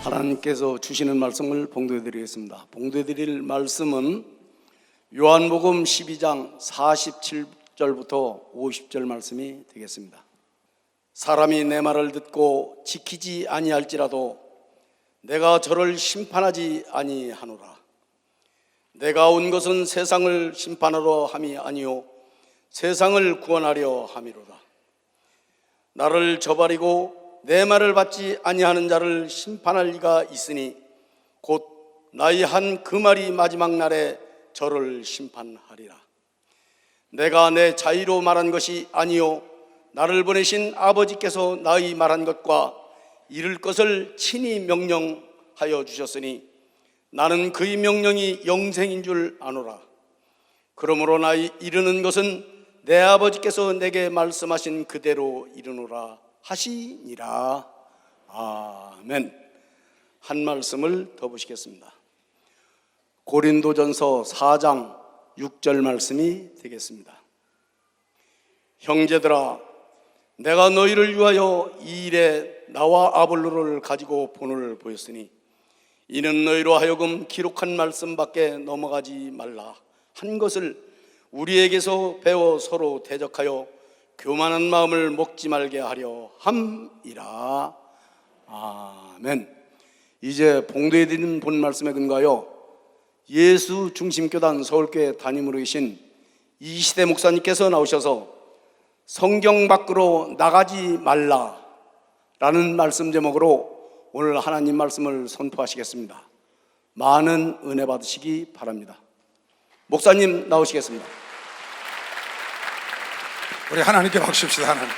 하나님께서 주시는 말씀을 봉독해 드리겠습니다. 봉독해 드릴 말씀은 요한복음 12장 47절부터 50절 말씀이 되겠습니다. 사람이 내 말을 듣고 지키지 아니할지라도 내가 저를 심판하지 아니하노라. 내가 온 것은 세상을 심판하러 함이 아니요 세상을 구원하려 함이로다. 나를 저버리고 내 말을 받지 아니하는 자를 심판할 리가 있으니 곧 나의 한 그 말이 마지막 날에 저를 심판하리라. 내가 내 자의로 말한 것이 아니요 나를 보내신 아버지께서 나의 말한 것과 이룰 것을 친히 명령하여 주셨으니 나는 그의 명령이 영생인 줄 아노라. 그러므로 나의 이르는 것은 내 아버지께서 내게 말씀하신 그대로 이르노라 하시니라. 아멘. 한 말씀을 더 보시겠습니다. 고린도전서 4장 6절 말씀이 되겠습니다. 형제들아, 내가 너희를 위하여 이 일에 나와 아볼로를 가지고 본을 보였으니 이는 너희로 하여금 기록한 말씀밖에 넘어가지 말라 한 것을 우리에게서 배워 서로 대적하여 교만한 마음을 먹지 말게 하려 함이라. 아멘. 이제 봉독해 드린 본 말씀에 근거하여 예수 중심교단 서울교회 담임으로 계신 이시대 목사님께서 나오셔서 성경 밖으로 나가지 말라 라는 말씀 제목으로 오늘 하나님 말씀을 선포하시겠습니다. 많은 은혜 받으시기 바랍니다. 목사님 나오시겠습니다. 우리 하나님께 박수칩시다. 하나님.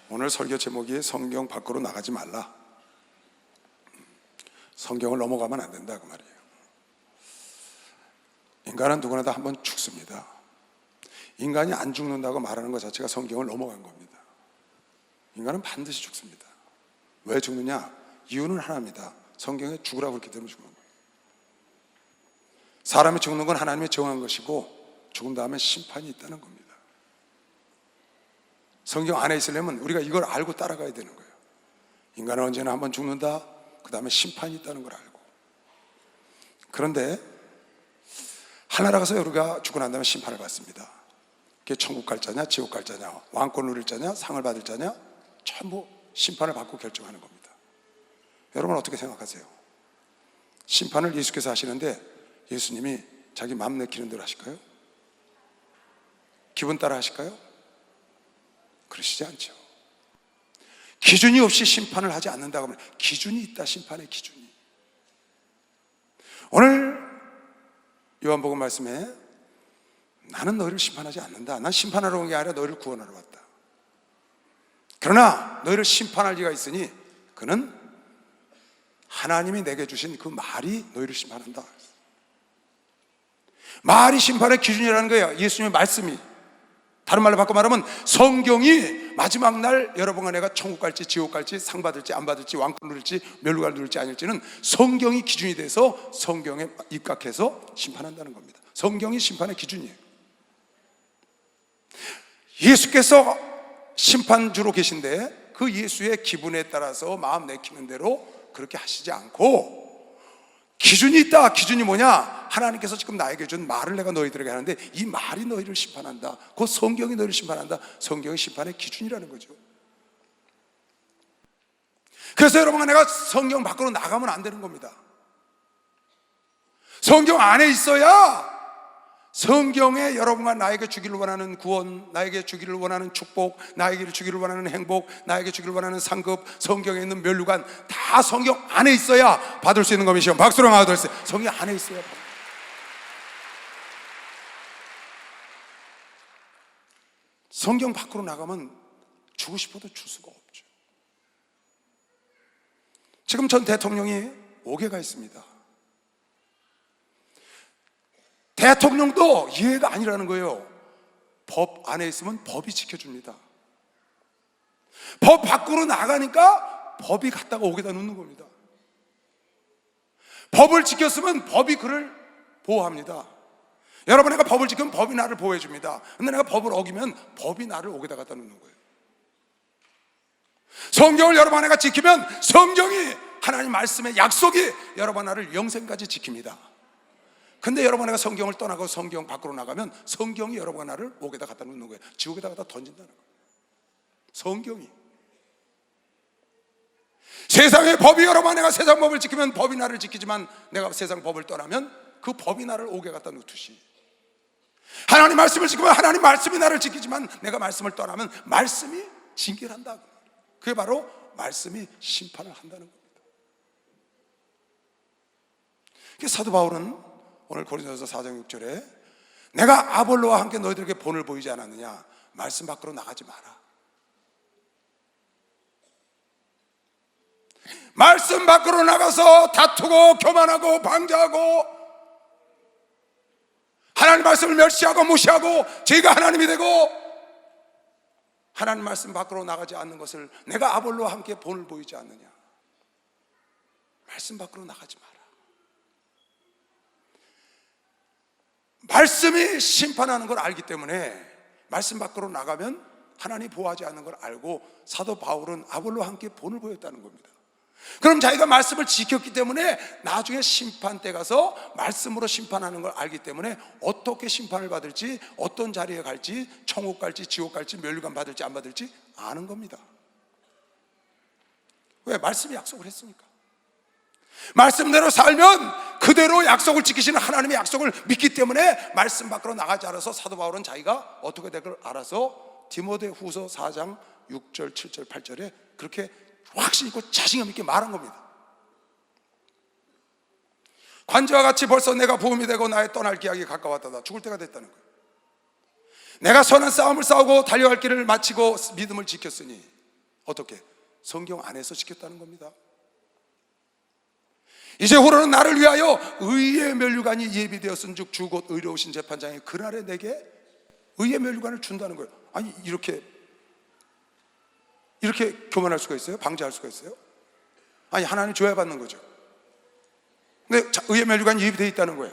오늘 설교 제목이 성경 밖으로 나가지 말라. 성경을 넘어가면 안 된다 그 말이에요. 인간은 누구나 다 한번 죽습니다. 인간이 안 죽는다고 말하는 것 자체가 성경을 넘어간 겁니다. 인간은 반드시 죽습니다. 왜 죽느냐? 이유는 하나입니다. 성경에 죽으라고 그랬기 때문에 죽는 거예요. 사람이 죽는 건 하나님이 정한 것이고 죽은 다음에 심판이 있다는 겁니다. 성경 안에 있으려면 우리가 이걸 알고 따라가야 되는 거예요. 인간은 언제나 한번 죽는다, 그 다음에 심판이 있다는 걸 알고. 그런데 하나라서 우리가 죽고 난 다음에 심판을 받습니다. 그게 천국 갈 자냐, 지옥 갈 자냐, 왕권 누릴 자냐, 상을 받을 자냐, 전부 심판을 받고 결정하는 겁니다. 여러분 어떻게 생각하세요? 심판을 예수께서 하시는데 예수님이 자기 마음 내키는 대로 하실까요? 기분 따라 하실까요? 그러시지 않죠. 기준이 없이 심판을 하지 않는다고 하면 기준이 있다. 심판의 기준이. 오늘 요한복음 말씀에 나는 너희를 심판하지 않는다. 난 심판하러 온 게 아니라 너희를 구원하러 왔다. 그러나 너희를 심판할 리가 있으니 그는 하나님이 내게 주신 그 말이 너희를 심판한다. 말이 심판의 기준이라는 거예요. 예수님의 말씀이. 다른 말로 바꿔 말하면 성경이 마지막 날 여러분과 내가 천국 갈지 지옥 갈지 상 받을지 안 받을지 왕권 누릴지 멸류관을 누릴지 아닐지는 성경이 기준이 돼서 성경에 입각해서 심판한다는 겁니다. 성경이 심판의 기준이에요. 예수께서 심판주로 계신데 그 예수의 기분에 따라서 마음 내키는 대로 그렇게 하시지 않고 기준이 있다. 기준이 뭐냐? 하나님께서 지금 나에게 준 말을 내가 너희들에게 하는데 이 말이 너희를 심판한다. 그 성경이 너희를 심판한다. 성경이 심판의 기준이라는 거죠. 그래서 여러분, 내가 성경 밖으로 나가면 안 되는 겁니다. 성경 안에 있어야 성경에 여러분과 나에게 주기를 원하는 구원, 나에게 주기를 원하는 축복, 나에게 주기를 원하는 행복, 나에게 주기를 원하는 상급, 성경에 있는 면류관 다 성경 안에 있어야 받을 수 있는 것이요. 박수로 나와주세요. 성경 안에 있어야 받을. 성경 밖으로 나가면 주고 싶어도 줄 수가 없죠. 지금 전 대통령이 5개가 있습니다. 대통령도 이해가 아니라는 거예요. 법 안에 있으면 법이 지켜줍니다. 법 밖으로 나가니까 법이 갔다가 오게다 놓는 겁니다. 법을 지켰으면 법이 그를 보호합니다. 여러분, 내가 법을 지키면 법이 나를 보호해 줍니다. 근데 내가 법을 어기면 법이 나를 오게다 갖다 놓는 거예요. 성경을 여러분 내가 지키면 성경이, 하나님 말씀의 약속이 여러분 나를 영생까지 지킵니다. 근데 여러분 내가 성경을 떠나고 성경 밖으로 나가면 성경이 여러분 나를 옥에다 갖다 놓는 거예요. 지옥에다 갖다 던진다는 거예요. 성경이. 세상의 법이, 여러분 내가 세상 법을 지키면 법이 나를 지키지만 내가 세상 법을 떠나면 그 법이 나를 옥에 갖다 놓듯이, 하나님 말씀을 지키면 하나님 말씀이 나를 지키지만 내가 말씀을 떠나면 말씀이 징계한다. 그게 바로 말씀이 심판을 한다는 겁니다. 사도 바울은 오늘 고린도서 4장 6절에 내가 아볼로와 함께 너희들에게 본을 보이지 않았느냐, 말씀 밖으로 나가지 마라. 말씀 밖으로 나가서 다투고 교만하고 방자하고 하나님 말씀을 멸시하고 무시하고 제가 하나님이 되고 하나님 말씀 밖으로 나가지 않는 것을 내가 아볼로와 함께 본을 보이지 않느냐, 말씀 밖으로 나가지 마라. 말씀이 심판하는 걸 알기 때문에 말씀 밖으로 나가면 하나님이 보호하지 않는 걸 알고 사도 바울은 아볼로와 함께 본을 보였다는 겁니다. 그럼 자기가 말씀을 지켰기 때문에 나중에 심판 때 가서 말씀으로 심판하는 걸 알기 때문에 어떻게 심판을 받을지, 어떤 자리에 갈지, 천국 갈지 지옥 갈지 면류관 받을지 안 받을지 아는 겁니다. 왜? 말씀이 약속을 했으니까. 말씀대로 살면 그대로 약속을 지키시는 하나님의 약속을 믿기 때문에 말씀 밖으로 나가지 않아서 사도 바울은 자기가 어떻게 될 걸 알아서 디모데후서 4장 6절 7절 8절에 그렇게 확신 있고 자신감 있게 말한 겁니다. 관저와 같이 벌써 내가 부음이 되고 나의 떠날 기약이 가까웠다. 죽을 때가 됐다는 거예요. 내가 선한 싸움을 싸우고 달려갈 길을 마치고 믿음을 지켰으니, 어떻게? 성경 안에서 지켰다는 겁니다. 이제후로는 나를 위하여 의의 면류관이 예비되었은즉 주 곧 의로우신 재판장이 그날에 내게 의의 면류관을 준다는 거예요. 아니, 이렇게 교만할 수가 있어요? 방지할 수가 있어요? 아니, 하나님 줘야 받는 거죠. 근데 의의 면류관이 예비되어 있다는 거예요.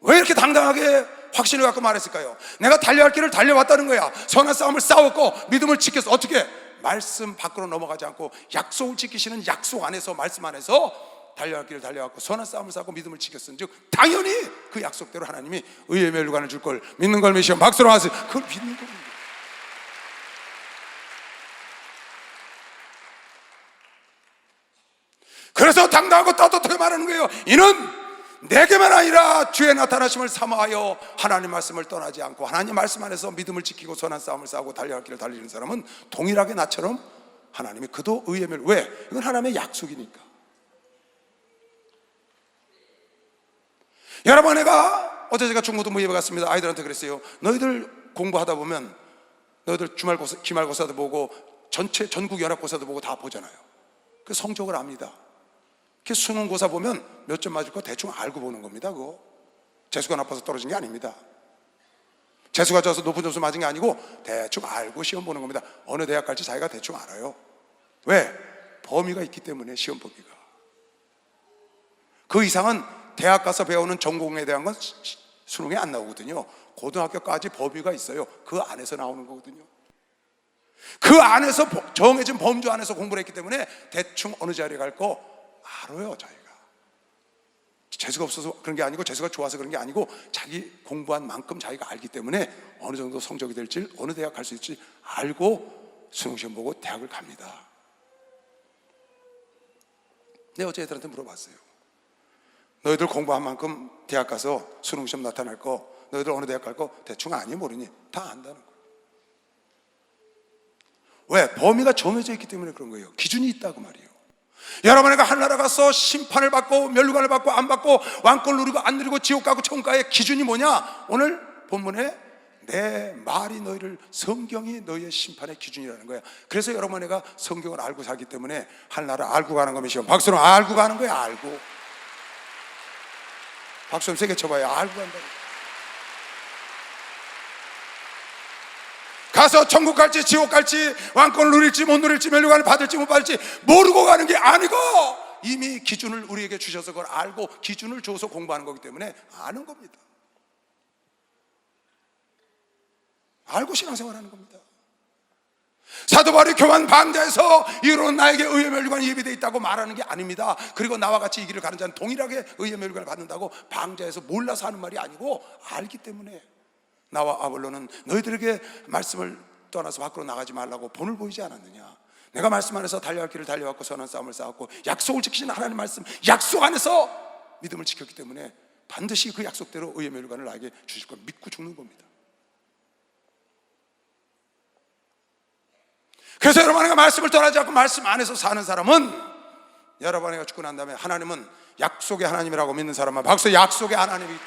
왜 이렇게 당당하게 확신을 갖고 말했을까요? 내가 달려갈 길을 달려왔다는 거야. 선한 싸움을 싸웠고 믿음을 지켰어. 어떻게? 말씀 밖으로 넘어가지 않고 약속을 지키시는 약속 안에서, 말씀 안에서 달려갈 길을 달려왔고 선한 싸움을 싸고 믿음을 지켰은 즉 당연히 그 약속대로 하나님이 의의 면류관을 줄 걸 믿는 걸 믿으시면 박수로 하세요. 그걸 믿는 겁니다. 그래서 당당하고 떳떳하게 말하는 거예요. 이는 내게만 아니라 주의 나타나심을 사모하여 하나님 말씀을 떠나지 않고 하나님 말씀 안에서 믿음을 지키고 선한 싸움을 싸우고 달려갈 길을 달리는 사람은 동일하게 나처럼 하나님이 그도 의의 멸. 왜? 이건 하나님의 약속이니까. 여러분, 내가 어제 제가 중고등부 예배 갔습니다. 아이들한테 그랬어요. 너희들 공부하다 보면 너희들 기말고사도 보고 전국 연합고사도 보고 다 보잖아요. 그 성적을 압니다. 수능고사 보면 몇 점 맞을 거 대충 알고 보는 겁니다. 그거 재수가 나빠서 떨어진 게 아닙니다. 재수가 좋아서 높은 점수 맞은 게 아니고 대충 알고 시험 보는 겁니다. 어느 대학 갈지 자기가 대충 알아요. 왜? 범위가 있기 때문에. 시험 범위가. 그 이상은 대학 가서 배우는 전공에 대한 건 수능에 안 나오거든요. 고등학교까지 범위가 있어요. 그 안에서 나오는 거거든요. 그 안에서 정해진 범주 안에서 공부를 했기 때문에 대충 어느 자리에 갈 거 알아요. 자기가 재수가 없어서 그런 게 아니고 재수가 좋아서 그런 게 아니고 자기 공부한 만큼 자기가 알기 때문에 어느 정도 성적이 될지 어느 대학 갈 수 있을지 알고 수능시험 보고 대학을 갑니다. 내가 어제 애들한테 물어봤어요. 너희들 공부한 만큼 대학 가서 수능시험 나타날 거, 너희들 어느 대학 갈 거 대충 아니 모르니 다 안다는 거예요. 왜? 범위가 정해져 있기 때문에 그런 거예요. 기준이 있다고 말이에요. 여러분에게 하늘나라 가서 심판을 받고 멸류관을 받고 안 받고 왕권 누리고 안 누리고 지옥 가고 천국 가의 기준이 뭐냐? 오늘 본문에 내 말이 너희를, 성경이 너희의 심판의 기준이라는 거야. 그래서 여러분에게 성경을 알고 살기 때문에 하늘나라 알고 가는 겁니다. 박수로 알고 가는 거야. 알고. 박수 좀 세게 쳐봐요. 알고 간다. 가서 천국 갈지 지옥 갈지 왕권을 누릴지 못 누릴지 멸류관을 받을지 못 받을지 모르고 가는 게 아니고 이미 기준을 우리에게 주셔서 그걸 알고 기준을 줘서 공부하는 거기 때문에 아는 겁니다. 알고 신앙생활하는 겁니다. 사도 바울이 교만 방자에서 이런 나에게 의의 멸류관이 예비되어 있다고 말하는 게 아닙니다. 그리고 나와 같이 이 길을 가는 자는 동일하게 의의 멸류관을 받는다고 방자에서 몰라서 하는 말이 아니고 알기 때문에. 나와 아볼로는 너희들에게 말씀을 떠나서 밖으로 나가지 말라고 본을 보이지 않았느냐? 내가 말씀 안에서 달려갈 길을 달려왔고 선한 싸움을 싸웠고 약속을 지키신 하나님 말씀 약속 안에서 믿음을 지켰기 때문에 반드시 그 약속대로 의의 멸류관을 나에게 주실 걸 믿고 죽는 겁니다. 그래서 여러분에게 말씀을 떠나지 않고 말씀 안에서 사는 사람은, 여러분에게 죽고 난 다음에 하나님은 약속의 하나님이라고 믿는 사람은 박수. 약속의 하나님이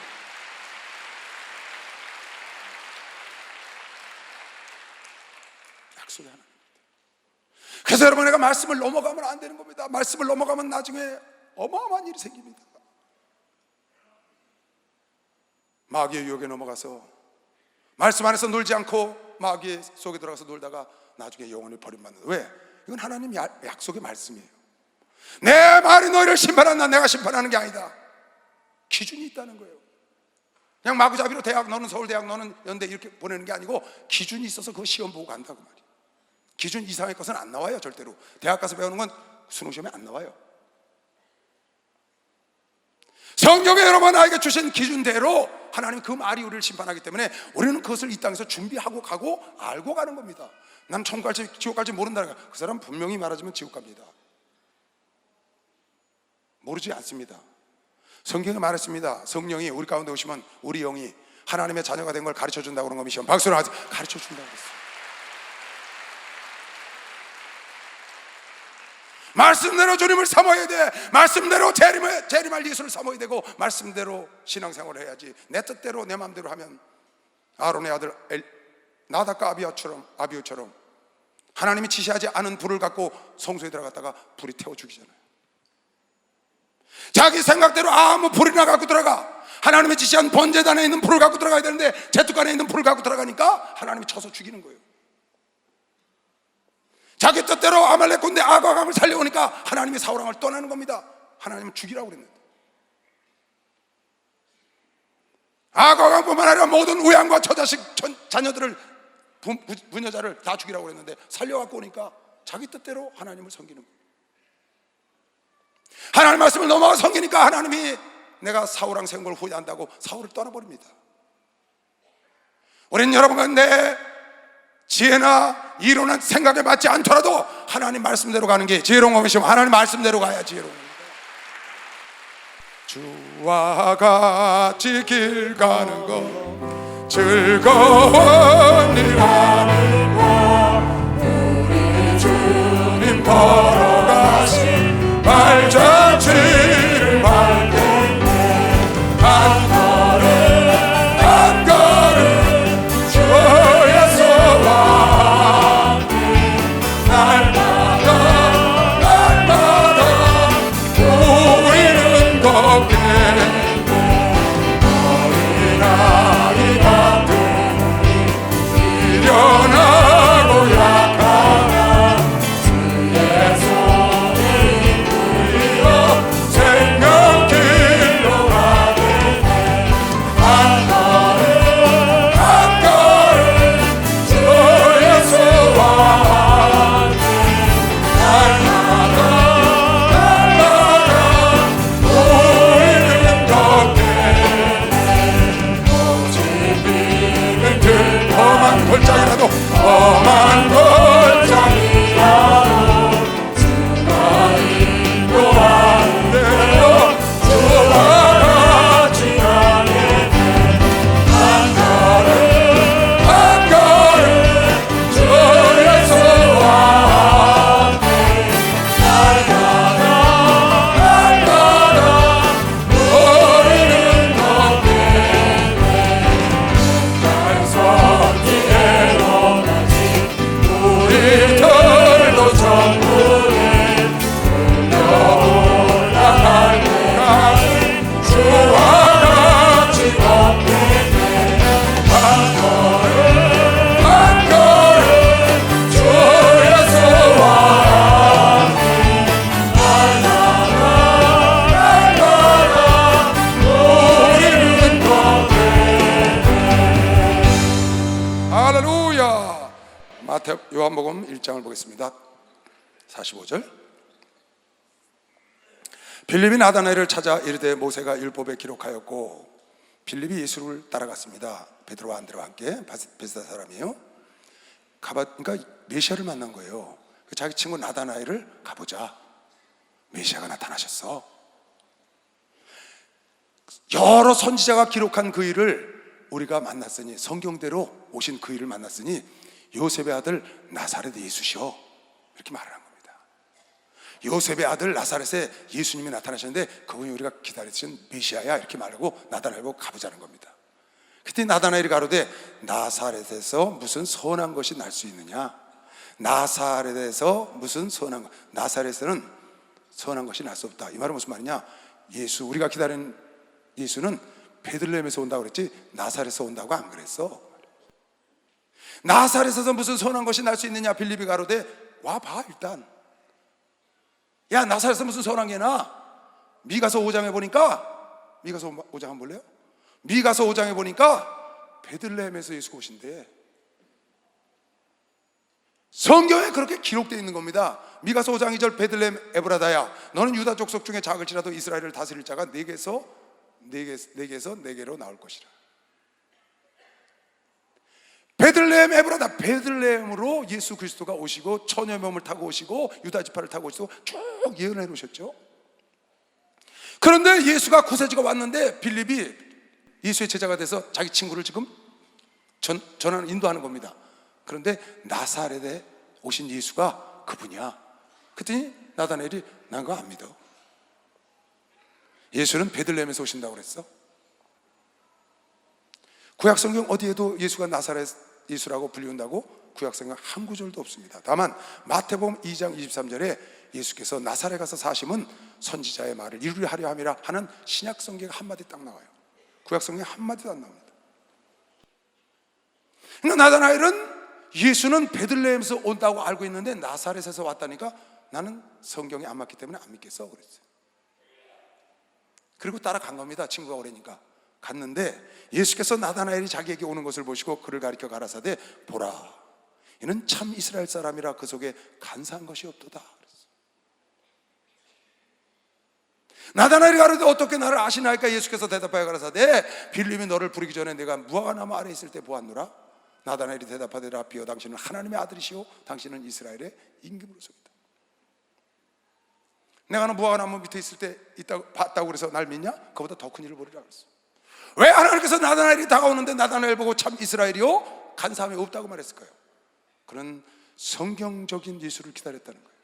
약속의 하나님. 그래서 여러분에게 말씀을 넘어가면 안 되는 겁니다. 말씀을 넘어가면 나중에 어마어마한 일이 생깁니다. 마귀의 유혹에 넘어가서 말씀 안에서 놀지 않고 마귀의 속에 들어가서 놀다가 나중에 영원히 버림받는. 왜? 이건 하나님 약속의 말씀이에요. 내 말이 너희를 심판한다. 내가 심판하는 게 아니다. 기준이 있다는 거예요. 그냥 마구잡이로 대학, 너는 서울대학, 너는 연대 이렇게 보내는 게 아니고 기준이 있어서 그 시험 보고 간다고 말이에요. 기준 이상의 것은 안 나와요. 절대로. 대학 가서 배우는 건 수능시험에 안 나와요. 성경에 여러분 나에게 주신 기준대로 하나님 그 말이 우리를 심판하기 때문에 우리는 그것을 이 땅에서 준비하고 가고 알고 가는 겁니다. 난 천국 갈지 지옥 갈지 모른다는 거야. 그 사람 분명히 말하자면 지옥 갑니다. 모르지 않습니다. 성경에 말했습니다. 성령이 우리 가운데 오시면 우리 영이 하나님의 자녀가 된 걸 가르쳐 준다고 그런 겁니다. 박수로 하세요. 가르쳐 준다고 그랬어요. 말씀대로 주님을 삼아야 돼. 말씀대로 재림할 예수를 삼아야 되고 말씀대로 신앙생활을 해야지. 내 뜻대로 내 마음대로 하면 아론의 아들 나답과 아비후처럼 하나님이 지시하지 않은 불을 갖고 성소에 들어갔다가 불이 태워 죽이잖아요. 자기 생각대로 아무 불이나 갖고 들어가. 하나님이 지시한 번제단에 있는 불을 갖고 들어가야 되는데 제뚝간에 있는 불을 갖고 들어가니까 하나님이 쳐서 죽이는 거예요. 자기 뜻대로 아말렉 군대 아과강을 살려오니까 하나님이 사울왕을 떠나는 겁니다. 하나님은 죽이라고 그랬는데 아과강뿐만 아니라 모든 우양과 처자식 자녀들을 부녀자를 다 죽이라고 그랬는데 살려갖고 오니까 자기 뜻대로 하나님을 섬기는 거예요. 하나님 말씀을 넘어가 섬기니까 하나님이 내가 사울왕 세운 걸 후회한다고 사울을 떠나버립니다. 우리는 여러분과 내 지혜나 이론은 생각에 맞지 않더라도 하나님 말씀대로 가는 게 지혜로운 것이고 하나님 말씀대로 가야 지혜로운 겁니다. 주와 같이 길 가는 것 즐거웠니라. 우리 주님 걸어가신 발자취를 밟을 한 걸음 한 걸음 주여서와 날마다 우리는 걷게 어린아이 같은 미련하고 약하나 주의 손에 이끌려 생명길로 가게 한 걸음 한 걸음 주의 수와 함께 날마다 우리는 걷게 오직 믿는 그 험한 골짜기라도 험한 골짜기 할렐루야. 요한복음 1장을 보겠습니다. 45절. 빌립이 나다나엘을 찾아 이르되 모세가 율법에 기록하였고, 빌립이 예수를 따라갔습니다. 베드로와 안드레와 함께. 베스다 사람이에요. 그러니까 메시아를 만난 거예요. 자기 친구 나다나엘을 가보자, 메시아가 나타나셨어. 여러 선지자가 기록한 그 일을 우리가 만났으니, 성경대로 오신 그 일을 만났으니 요셉의 아들 나사렛 예수시오, 이렇게 말을 한 겁니다. 요셉의 아들 나사렛에 예수님이 나타나셨는데 그분이 우리가 기다리신 메시아야, 이렇게 말하고 나다나엘 보고 가보자는 겁니다. 그때 나다나엘이 가로되 나사렛에서 무슨 선한 것이 날 수 있느냐? 나사렛에서 무슨 선한 것, 나사렛에는 선한 것이 날 수 없다. 이 말은 무슨 말이냐? 예수, 우리가 기다리는 예수는 베들레헴에서 온다고 그랬지 나사렛에서 온다고 안 그랬어. 나사렛에서 무슨 선한 것이 날 수 있느냐? 빌립이 가로되 와봐, 일단. 야, 나사렛에서 무슨 선한 게 나? 미가서 5장에 보니까, 미가서 5장 한번 볼래요? 미가서 5장에 보니까 베들레헴에서 예수가 오신대. 성경에 그렇게 기록되어 있는 겁니다. 미가서 5장 2절, 베들레헴 에브라다야, 너는 유다 족속 중에 작을지라도 이스라엘을 다스릴 자가 네게서 네게로 나올 것이라. 베들레헴 에브라다, 베들레헴으로 예수 그리스도가 오시고 처녀의 몸을 타고 오시고 유다 지파를 타고 오시고 쭉 예언해 놓으셨죠. 그런데 예수가 구세주가 왔는데 빌립이 예수의 제자가 돼서 자기 친구를 지금 전하는, 인도하는 겁니다. 그런데 나사렛에 오신 예수가 그분이야. 그랬더니 나다나엘이 난 그거 안 믿어. 예수는 베들레헴에서 오신다고 그랬어. 구약성경 어디에도 예수가 나사렛 예수라고 불리운다고 구약성경 한 구절도 없습니다. 다만 마태복음 2장 23절에 예수께서 나사렛 가서 사심은 선지자의 말을 이루려 하려 함이라 하는 신약성경 한마디 딱 나와요. 구약성경 한마디도 안 나옵니다. 그러니까 나다나엘은 예수는 베들레헴에서 온다고 알고 있는데 나사렛에서 왔다니까 나는 성경에 안 맞기 때문에 안 믿겠어 그랬어요. 그리고 따라간 겁니다. 친구가 오래니까 갔는데 예수께서 나다나엘이 자기에게 오는 것을 보시고 그를 가리켜 가라사대 보라, 이는 참 이스라엘 사람이라 그 속에 간사한 것이 없도다 그랬어요. 나다나엘이 가로되 어떻게 나를 아시나이까? 예수께서 대답하여 가라사대 빌립이 너를 부르기 전에 내가 무화과나무 아래 있을 때 보았노라. 나다나엘이 대답하되 라비여, 당신은 하나님의 아들이시오 당신은 이스라엘의 임금으로소이다. 내가 너 무화과나무 밑에 있을 때 봤다고 그래서 날 믿냐? 그보다 더 큰 일을 보리라 그랬어. 왜 하나님께서 나다나엘이 다가오는데 나다나엘 보고 참 이스라엘이요 간사함이 없다고 말했을까요? 그런 성경적인 예수를 기다렸다는 거예요.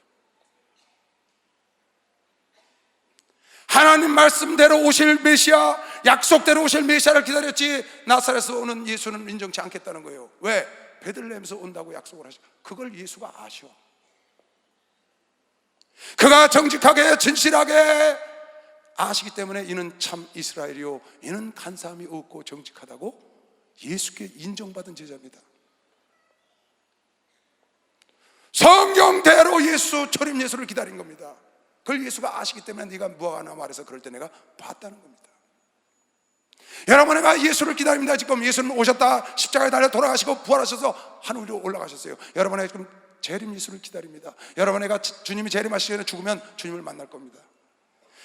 하나님 말씀대로 오실 메시아, 약속대로 오실 메시아를 기다렸지 나사렛에서 오는 예수는 인정치 않겠다는 거예요. 왜? 베들레헴에서 온다고 약속을 하셔. 그걸 예수가 아셔. 그가 정직하게 진실하게 아시기 때문에 이는 참 이스라엘이요 이는 간사함이 없고 정직하다고 예수께 인정받은 제자입니다. 성경대로 예수, 초림 예수를 기다린 겁니다. 그걸 예수가 아시기 때문에 네가 무화과나무 아래서 그럴 때 내가 봤다는 겁니다. 여러분, 내가 예수를 기다립니다. 지금 예수는 오셨다, 십자가에 달려 돌아가시고 부활하셔서 하늘로 올라가셨어요. 여러분의 지금 재림 예수를 기다립니다. 여러분의 주님이 재림하시기 전에 죽으면 주님을 만날 겁니다.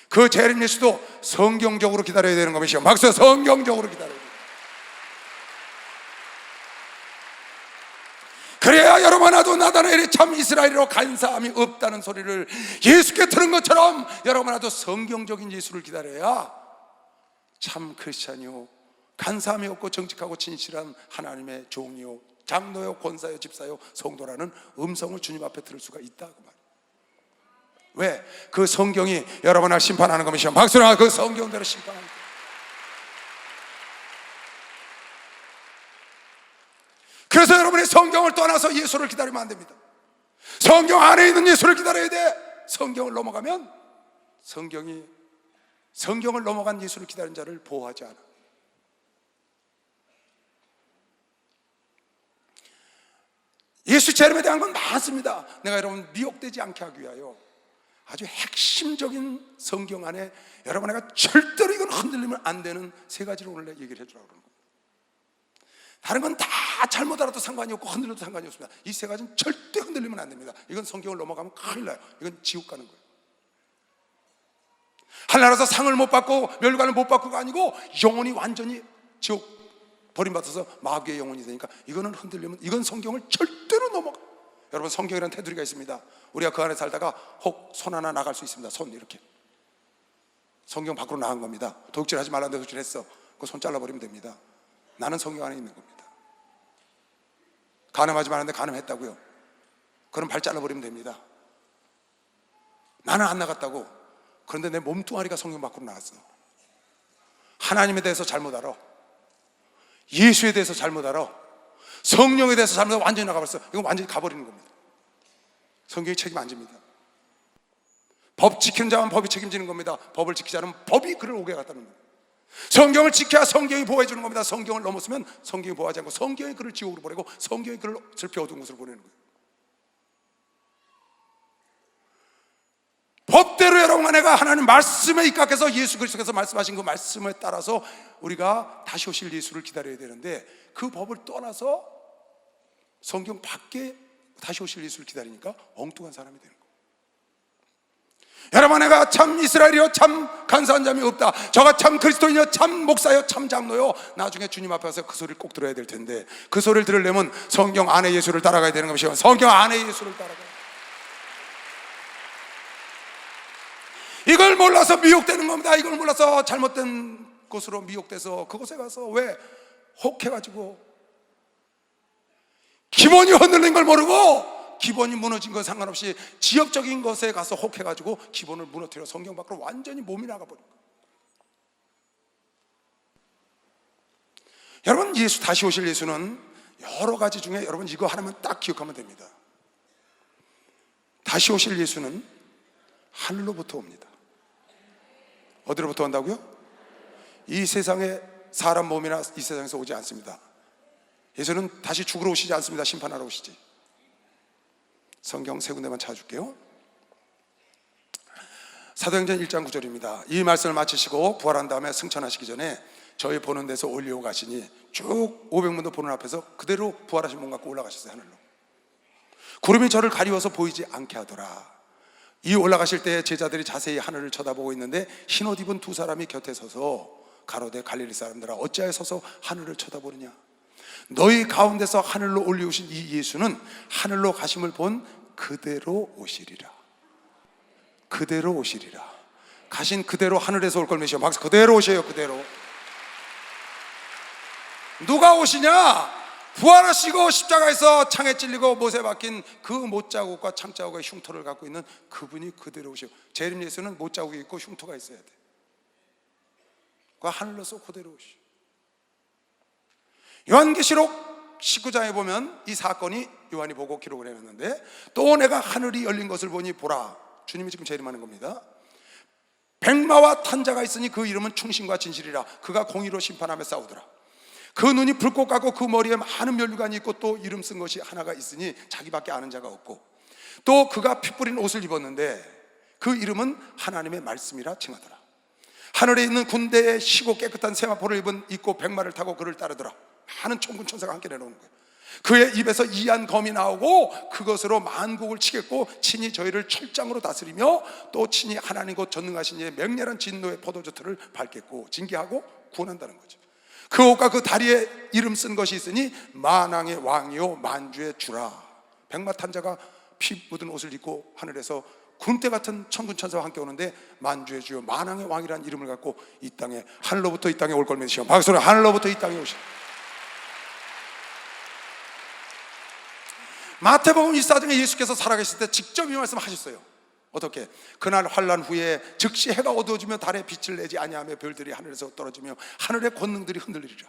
그 재림 예수도 성경적으로 기다려야 되는 것이요. 박수. 성경적으로 기다려야 돼요. 그래야 여러분 나도 나다나엘이 참 이스라엘이로 간사함이 없다는 소리를 예수께 들은 것처럼 여러분 나도 성경적인 예수를 기다려야 참 크리스찬이요 간사함이 없고 정직하고 진실한 하나님의 종이요 장로요 권사요 집사요 성도라는 음성을 주님 앞에 들을 수가 있다고 말이에요. 왜? 그 성경이 여러분을 심판하는 것이죠. 박수나 그 성경대로 심판하는 거예요. 그래서 여러분이 성경을 떠나서 예수를 기다리면 안 됩니다. 성경 안에 있는 예수를 기다려야 돼. 성경을 넘어가면 성경을 넘어간 예수를 기다리는 자를 보호하지 않아. 예수 재림에 대한 건 많습니다. 내가 여러분 미혹되지 않게 하기 위하여 아주 핵심적인 성경 안에 여러분 내가 절대로 이건 흔들리면 안 되는 세 가지를 오늘 얘기를 해주려고 그러는 겁니다. 다른 건 다 잘못 알아도 상관이 없고 흔들려도 상관이 없습니다. 이 세 가지는 절대 흔들리면 안 됩니다. 이건 성경을 넘어가면 큰일 나요. 이건 지옥 가는 거예요. 하나라서 상을 못 받고 멸관을 못 받고가 아니고 영혼이 완전히 지옥 버림받아서 마귀의 영혼이 되니까 이거는 흔들리면, 이건 성경을 절대로 넘어가. 여러분, 성경이라는 테두리가 있습니다. 우리가 그 안에 살다가 혹 손 하나 나갈 수 있습니다. 손 이렇게. 성경 밖으로 나간 겁니다. 도둑질하지 말라는데 도둑질했어. 그 손 잘라버리면 됩니다. 나는 성경 안에 있는 겁니다. 간음하지 말라는데 간음했다고요. 그럼 발 잘라버리면 됩니다. 나는 안 나갔다고. 그런데 내 몸뚱아리가 성경 밖으로 나갔어. 하나님에 대해서 잘못 알아. 예수에 대해서 잘못 알아. 성령에 대해서 잘못 알아. 완전히 나가버렸어. 이건 완전히 가버리는 겁니다. 성경이 책임 안 집니다. 법 지키는 자만 법이 책임지는 겁니다. 법을 지키지 않으면 법이 그를 오게 갔다는 겁니다. 성경을 지켜야 성경이 보호해 주는 겁니다. 성경을 넘었으면 성경이 보호하지 않고 성경이 그를 지옥으로 보내고 성경이 그를 슬피 어두운 곳으로 보내는 거예요. 법대로 여러분 안에가 하나님 말씀에 입각해서 예수 그리스도께서 말씀하신 그 말씀에 따라서 우리가 다시 오실 예수를 기다려야 되는데, 그 법을 떠나서 성경 밖에 다시 오실 예수를 기다리니까 엉뚱한 사람이 되는 거예요. 여러분, 내가 참 이스라엘이요 참 간사한 자이 없다. 저가 참 그리스도인이요 참 목사요 참 장로요. 나중에 주님 앞에 와서 그 소리를 꼭 들어야 될 텐데, 그 소리를 들으려면 성경 안에 예수를 따라가야 되는 것이요. 성경 안에 예수를 따라가야. 이걸 몰라서 미혹되는 겁니다. 이걸 몰라서 잘못된 곳으로 미혹돼서 그곳에 가서 왜 혹해가지고 기본이 흔들린 걸 모르고, 기본이 무너진 건 상관없이 지역적인 것에 가서 혹해가지고 기본을 무너뜨려 성경 밖으로 완전히 몸이 나가버린 거예요. 여러분, 예수 다시 오실 예수는 여러 가지 중에 여러분 이거 하나만 딱 기억하면 됩니다. 다시 오실 예수는 하늘로부터 옵니다. 어디로부터 온다고요? 이 세상에 사람 몸이나 이 세상에서 오지 않습니다. 예수는 다시 죽으러 오시지 않습니다. 심판하러 오시지. 성경 세 군데만 찾아줄게요. 사도행전 1장 9절입니다. 이 말씀을 마치시고 부활한 다음에 승천하시기 전에 저희 보는 데서 올리고 가시니 쭉 500문도 보는 앞에서 그대로 부활하신 몸 갖고 올라가셨어요. 하늘로. 구름이 저를 가리워서 보이지 않게 하더라. 이 올라가실 때 제자들이 자세히 하늘을 쳐다보고 있는데 흰옷 입은 두 사람이 곁에 서서 가로되 갈릴리 사람들아 어찌하여 서서 하늘을 쳐다보느냐. 너희 가운데서 하늘로 올리우신 이 예수는 하늘로 가심을 본 그대로 오시리라. 그대로 오시리라. 가신 그대로 하늘에서 올 걸 메시오. 박수. 그대로 오셔요. 그대로. 누가 오시냐? 부활하시고 십자가에서 창에 찔리고 못에 박힌 그 못자국과 창자국의 흉터를 갖고 있는 그분이 그대로 오시오. 재림 예수는 못자국이 있고 흉터가 있어야 돼. 그 하늘로서 그대로 오시오. 요한계시록 19장에 보면 이 사건이 요한이 보고 기록을 해놨는데, 또 내가 하늘이 열린 것을 보니 보라. 주님이 지금 재림하는 겁니다. 백마와 탄자가 있으니 그 이름은 충신과 진실이라. 그가 공의로 심판하며 싸우더라. 그 눈이 불꽃 같고 그 머리에 많은 면류관이 있고 또 이름 쓴 것이 하나가 있으니 자기밖에 아는 자가 없고, 또 그가 피 뿌린 옷을 입었는데 그 이름은 하나님의 말씀이라 칭하더라. 하늘에 있는 군대에 시고 깨끗한 세마포를 입고 백마를 타고 그를 따르더라. 많은 천군 천사가 함께 내려오는 거예요. 그의 입에서 이한 검이 나오고 그것으로 만국을 치겠고 친히 저희를 철장으로 다스리며 또 친히 하나님 곧 전능하신 이의 맹렬한 진노의 포도주 틀을 밟겠고 징계하고 구원한다는 거죠. 그 옷과 그 다리에 이름 쓴 것이 있으니 만왕의 왕이요 만주의 주라. 백마탄자가 피 묻은 옷을 입고 하늘에서 군대 같은 천군 천사와 함께 오는데 만주의 주요 만왕의 왕이라는 이름을 갖고 이 땅에, 하늘로부터 이 땅에 올 걸 믿으시오. 박수로. 하늘로부터 이 땅에 오시오. 마태복음 24장에 예수께서 살아계실 때 직접 이 말씀 하셨어요. 어떻게? 그날 환난 후에 즉시 해가 어두워지며 달에 빛을 내지 아니하며 별들이 하늘에서 떨어지며 하늘의 권능들이 흔들리리라.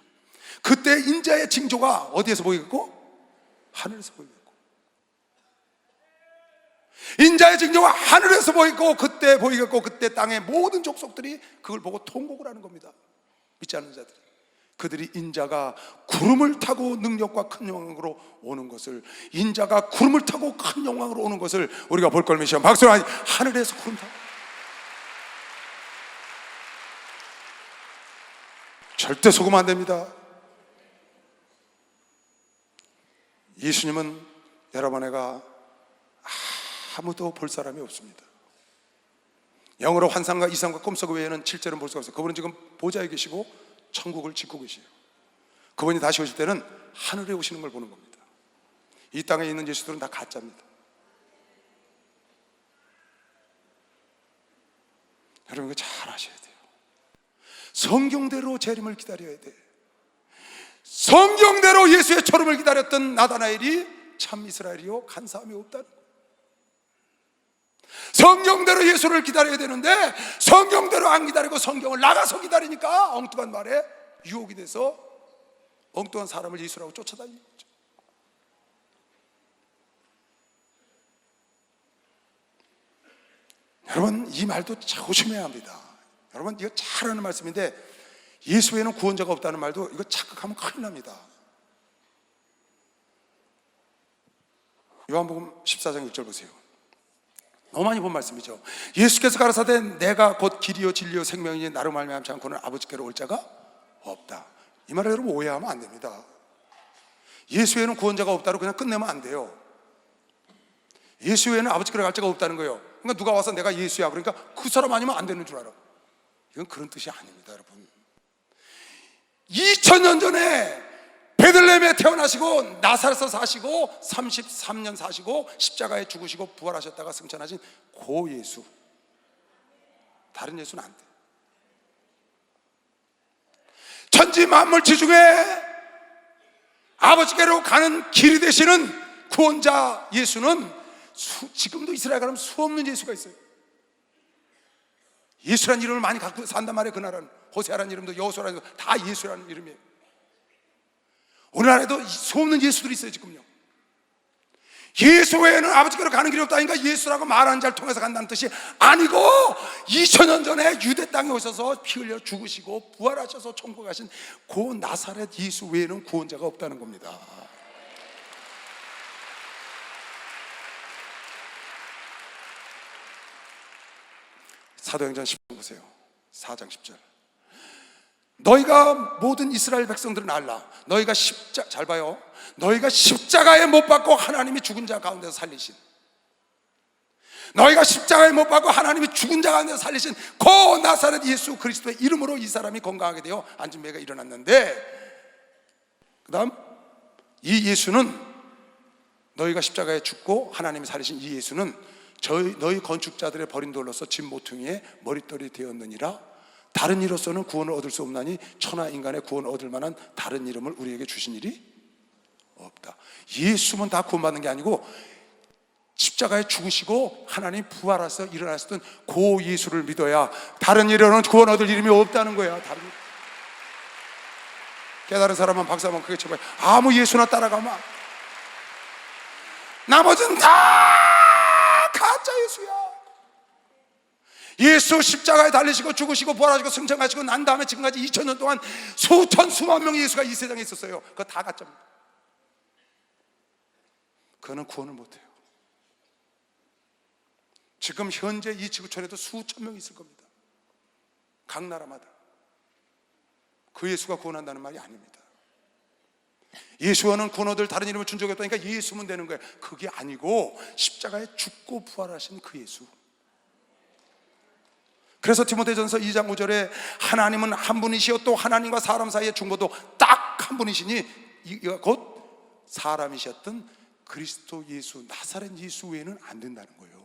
그때 인자의 징조가 어디에서 보이겠고? 하늘에서 보이겠고. 인자의 징조가 하늘에서 보이고 그때 보이겠고, 그때 땅의 모든 족속들이 그걸 보고 통곡을 하는 겁니다. 믿지 않는 자들이. 그들이 인자가 구름을 타고 능력과 큰 영광으로 오는 것을, 인자가 구름을 타고 큰 영광으로 오는 것을 우리가 볼 걸 믿으시오. 박수로. 하늘에서 구름 타고. 절대 속으면 안 됩니다. 예수님은 여러분 애가 아무도 볼 사람이 없습니다. 영어로 환상과 이상과 꿈속 외에는 실제로는 볼 수가 없어요. 그분은 지금 보좌에 계시고 천국을 짓고 계세요. 그분이 다시 오실 때는 하늘에 오시는 걸 보는 겁니다. 이 땅에 있는 예수들은 다 가짜입니다. 여러분 이거 잘 아셔야 돼요. 성경대로 재림을 기다려야 돼. 성경대로 예수의 초림을 기다렸던 나다나엘이 참 이스라엘이요 간사함이 없다는 거예요. 성경대로 예수를 기다려야 되는데 성경대로 안 기다리고 성경을 나가서 기다리니까 엉뚱한 말에 유혹이 돼서 엉뚱한 사람을 예수라고 쫓아다니는 거죠. 여러분 이 말도 조심해야 합니다. 여러분 이거 잘하는 말씀인데 예수 외에는 구원자가 없다는 말도 이거 착각하면 큰일 납니다. 요한복음 14장 6절 보세요. 너무 많이 본 말씀이죠. 예수께서 가라사대 내가 곧 길이요 진리요 생명이니 나로 말미암지 않고는 아버지께로 올 자가 없다. 이 말을 여러분 오해하면 안 됩니다. 예수 외에는 구원자가 없다로 그냥 끝내면 안 돼요. 예수 외에는 아버지께로 갈 자가 없다는 거예요. 그러니까 누가 와서 내가 예수야 그러니까 그 사람 아니면 안 되는 줄 알아. 이건 그런 뜻이 아닙니다, 여러분. 2000년 전에 베들레헴에 태어나시고 나사렛에서 사시고 33년 사시고 십자가에 죽으시고 부활하셨다가 승천하신 고 예수, 다른 예수는 안 돼. 천지 만물치 중에 아버지께로 가는 길이 되시는 구원자 예수는 지금도 이스라엘 가면 수없는 예수가 있어요. 예수라는 이름을 많이 갖고 산단 말이에요. 그 나라는 호세아라는 이름도 여호수아라는 이름도 다 예수라는 이름이에요. 우리나라에도 수없는 예수들이 있어요. 지금요. 예수 외에는 아버지께로 가는 길이 없다니까 예수라고 말하는 자를 통해서 간다는 뜻이 아니고 2000년 전에 유대 땅에 오셔서 피 흘려 죽으시고 부활하셔서 천국 가신 그 나사렛 예수 외에는 구원자가 없다는 겁니다. 사도행전 10장 보세요. 4장 10절. 너희가 모든 이스라엘 백성들은 알라. 너희가 잘 봐요. 너희가 십자가에 못 박고 하나님이 죽은 자 가운데서 살리신, 너희가 십자가에 못 박고 하나님이 죽은 자 가운데서 살리신 고 나사렛 예수 그리스도의 이름으로 이 사람이 건강하게 되어 앉은 배가 일어났는데, 그 다음 이 예수는, 너희가 십자가에 죽고 하나님이 살리신 이 예수는 너희 건축자들의 버린 돌로서 집 모퉁이에 머릿돌이 되었느니라. 다른 이로서는 구원을 얻을 수 없나니 천하 인간의 구원을 얻을 만한 다른 이름을 우리에게 주신 일이 없다. 예수만 다 구원받는 게 아니고 십자가에 죽으시고 하나님 부활하셔서 일어나셨던 그 예수를 믿어야 다른 이름은 구원 얻을 이름이 없다는 거야. 다른 깨달은 사람은 박수 한번 크게 쳐봐요. 아무 예수나 따라가면 나머지는 다 가짜 예수야. 예수 십자가에 달리시고 죽으시고 부활하시고 승천하시고 난 다음에 지금까지 2000년 동안 수천 수만 명의 예수가 이 세상에 있었어요. 그거 다 가짜입니다. 그거는 구원을 못해요. 지금 현재 이 지구촌에도 수천 명이 있을 겁니다. 각 나라마다. 그 예수가 구원한다는 말이 아닙니다. 예수와는 구원 얻을 다른 이름을 준 적이 없다니까 예수면 되는 거예요. 그게 아니고 십자가에 죽고 부활하신 그 예수. 그래서 디모데전서 2장 5절에 하나님은 한 분이시요 또 하나님과 사람 사이의 중보도 딱 한 분이시니 이가 곧 사람이셨던 그리스도 예수, 나사렛 예수 외에는 안 된다는 거예요.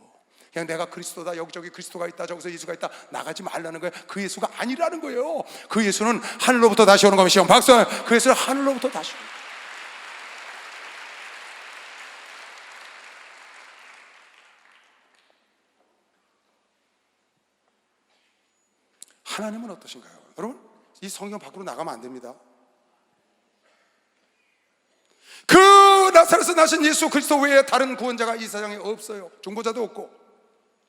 그냥 내가 그리스도다, 여기저기 그리스도가 있다, 저기서 예수가 있다, 나가지 말라는 거예요. 그 예수가 아니라는 거예요. 그 예수는 하늘로부터 다시 오는 것이요. 박수. 그 예수는 하늘로부터 다시 오는 거예요. 하나님은 어떠신가요? 여러분, 이 성경 밖으로 나가면 안 됩니다. 그 나사렛에서 나신 예수 그리스도 외에 다른 구원자가 이 세상에 없어요. 중보자도 없고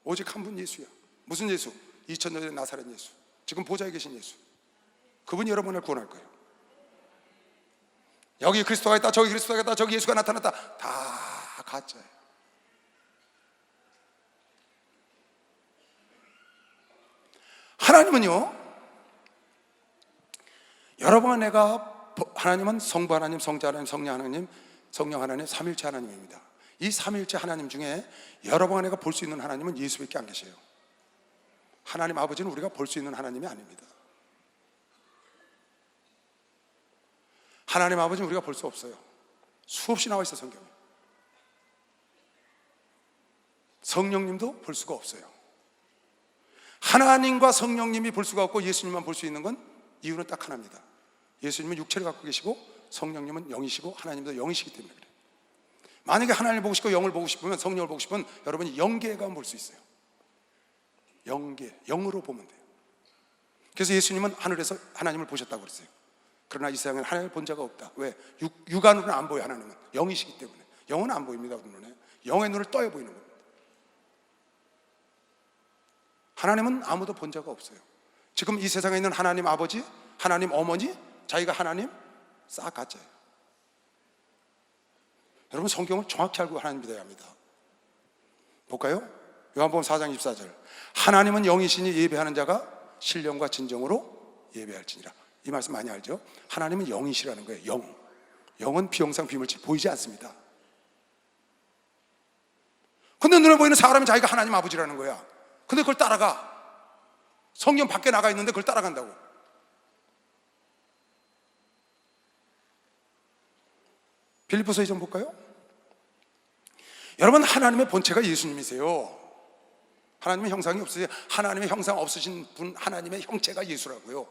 오직 한 분 예수야. 무슨 예수? 2000년 전의 나사렛 예수, 지금 보좌에 계신 예수. 그분이 여러분을 구원할 거예요. 여기 그리스도가 있다, 저기 그리스도가 있다, 저기 예수가 나타났다, 다 가짜예요. 하나님은요, 여러분과 내가, 하나님은 성부 하나님, 성자 하나님, 성령 하나님, 성령 하나님 삼일체 하나님입니다. 이 삼일체 하나님 중에 여러분 내가 볼 수 있는 하나님은 예수밖에 안 계세요. 하나님 아버지는 우리가 볼 수 있는 하나님이 아닙니다. 하나님 아버지는 우리가 볼 수 없어요. 수없이 나와 있어 성경에. 성령님도 볼 수가 없어요. 하나님과 성령님이 볼 수가 없고 예수님만 볼 수 있는 건 이유는 딱 하나입니다. 예수님은 육체를 갖고 계시고 성령님은 영이시고 하나님도 영이시기 때문에 그래요. 만약에 하나님을 보고 싶고 영을 보고 싶으면, 성령을 보고 싶으면 여러분이 영계에 가면 볼 수 있어요. 영계, 영으로 보면 돼요. 그래서 예수님은 하늘에서 하나님을 보셨다고 그랬어요. 그러나 이 세상에는 하나님을 본 자가 없다. 왜? 육안으로는 안 보여요. 하나님은 영이시기 때문에. 영은 안 보입니다. 우리 눈에. 영의 눈을 떠야 보이는 겁니다. 하나님은 아무도 본 자가 없어요. 지금 이 세상에 있는 하나님 아버지, 하나님 어머니, 자기가 하나님 싹 가짜예요. 여러분 성경을 정확히 알고 하나님 믿어야 합니다. 볼까요? 요한복음 4장 24절. 하나님은 영이시니 예배하는 자가 신령과 진정으로 예배할지니라. 이 말씀 많이 알죠? 하나님은 영이시라는 거예요. 영. 영은 비영상 비물질 보이지 않습니다. 근데 눈에 보이는 사람이 자기가 하나님 아버지라는 거야. 근데 그걸 따라가. 성경 밖에 나가 있는데 그걸 따라간다고. 빌립보서 2장 볼까요? 여러분 하나님의 본체가 예수님이세요. 하나님의 형상이 없으세요. 하나님의 형상 없으신 분, 하나님의 형체가 예수라고요.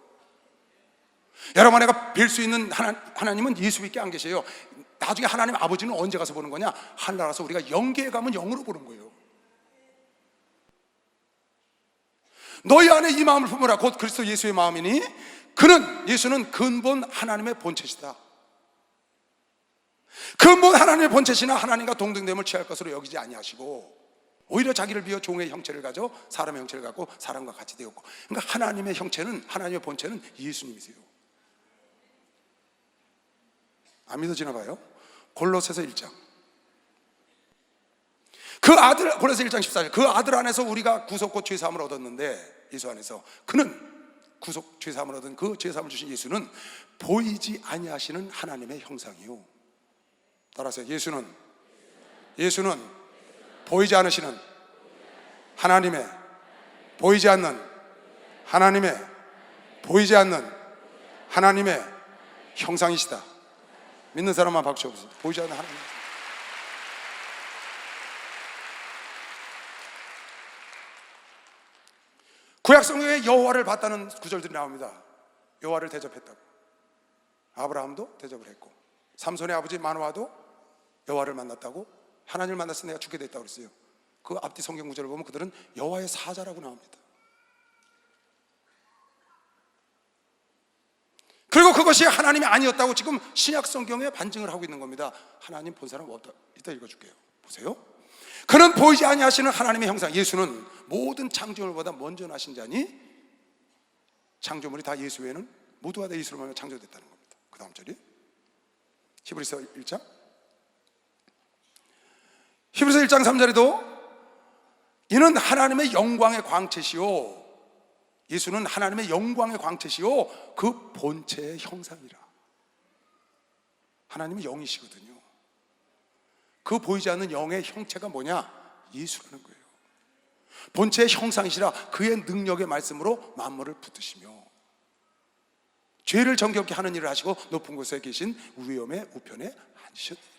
여러분 내가 뵐 수 있는 하나님은 예수밖에 안 계세요. 나중에 하나님 아버지는 언제 가서 보는 거냐? 하늘에 가서 우리가 영계에 가면 영으로 보는 거예요. 너희 안에 이 마음을 품으라. 곧 그리스도 예수의 마음이니 예수는 근본 하나님의 본체시다. 근본 하나님의 본체시나 하나님과 동등됨을 취할 것으로 여기지 아니하시고 오히려 자기를 비워 종의 형체를 가져 사람의 형체를 갖고 사람과 같이 되었고, 그러니까 하나님의 형체는, 하나님의 본체는 예수님이세요. 안 믿어지나 봐요? 골로새서 1장. 그 아들, 골로새 1장 14절. 그 아들 안에서 우리가 구속과 죄사함을 얻었는데, 예수 안에서 그는 구속 죄사함을 얻은 그 죄사함을 주신 예수는 보이지 아니하시는 하나님의 형상이요. 따라서 예수는 보이지 않으시는 하나님의, 보이지 않는 하나님의, 보이지 않는 하나님의 형상이시다. 믿는 사람만 박수 쳐보세요. 보이지 않는 하나님. 구약 성경에 여호와를 봤다는 구절들이 나옵니다. 여호와를 대접했다고. 아브라함도 대접을 했고, 삼손의 아버지 마노아도 여호와를 만났다고, 하나님을 만났을 때 내가 죽게 됐다고 그랬어요. 그 앞뒤 성경 구절을 보면 그들은 여호와의 사자라고 나옵니다. 그리고 그것이 하나님이 아니었다고 지금 신약 성경에 반증을 하고 있는 겁니다. 하나님 본 사람 없다. 이따 읽어줄게요. 보세요. 그는 보이지 아니하시는 하나님의 형상, 예수는 모든 창조물보다 먼저 나신 자니 창조물이 다 예수 외에는 모두가 다 예수로 말하며 창조됐다는 겁니다. 그 다음 절이 히브리서 1장. 히브리서 1장 3절에도 이는 하나님의 영광의 광채시요, 예수는 하나님의 영광의 광채시요 그 본체의 형상이라. 하나님은 영이시거든요. 그 보이지 않는 영의 형체가 뭐냐? 예수라는 거예요. 본체의 형상이시라 그의 능력의 말씀으로 만물을 붙드시며 죄를 정결케 하는 일을 하시고 높은 곳에 계신 위엄의 우편에 앉으셨느니라.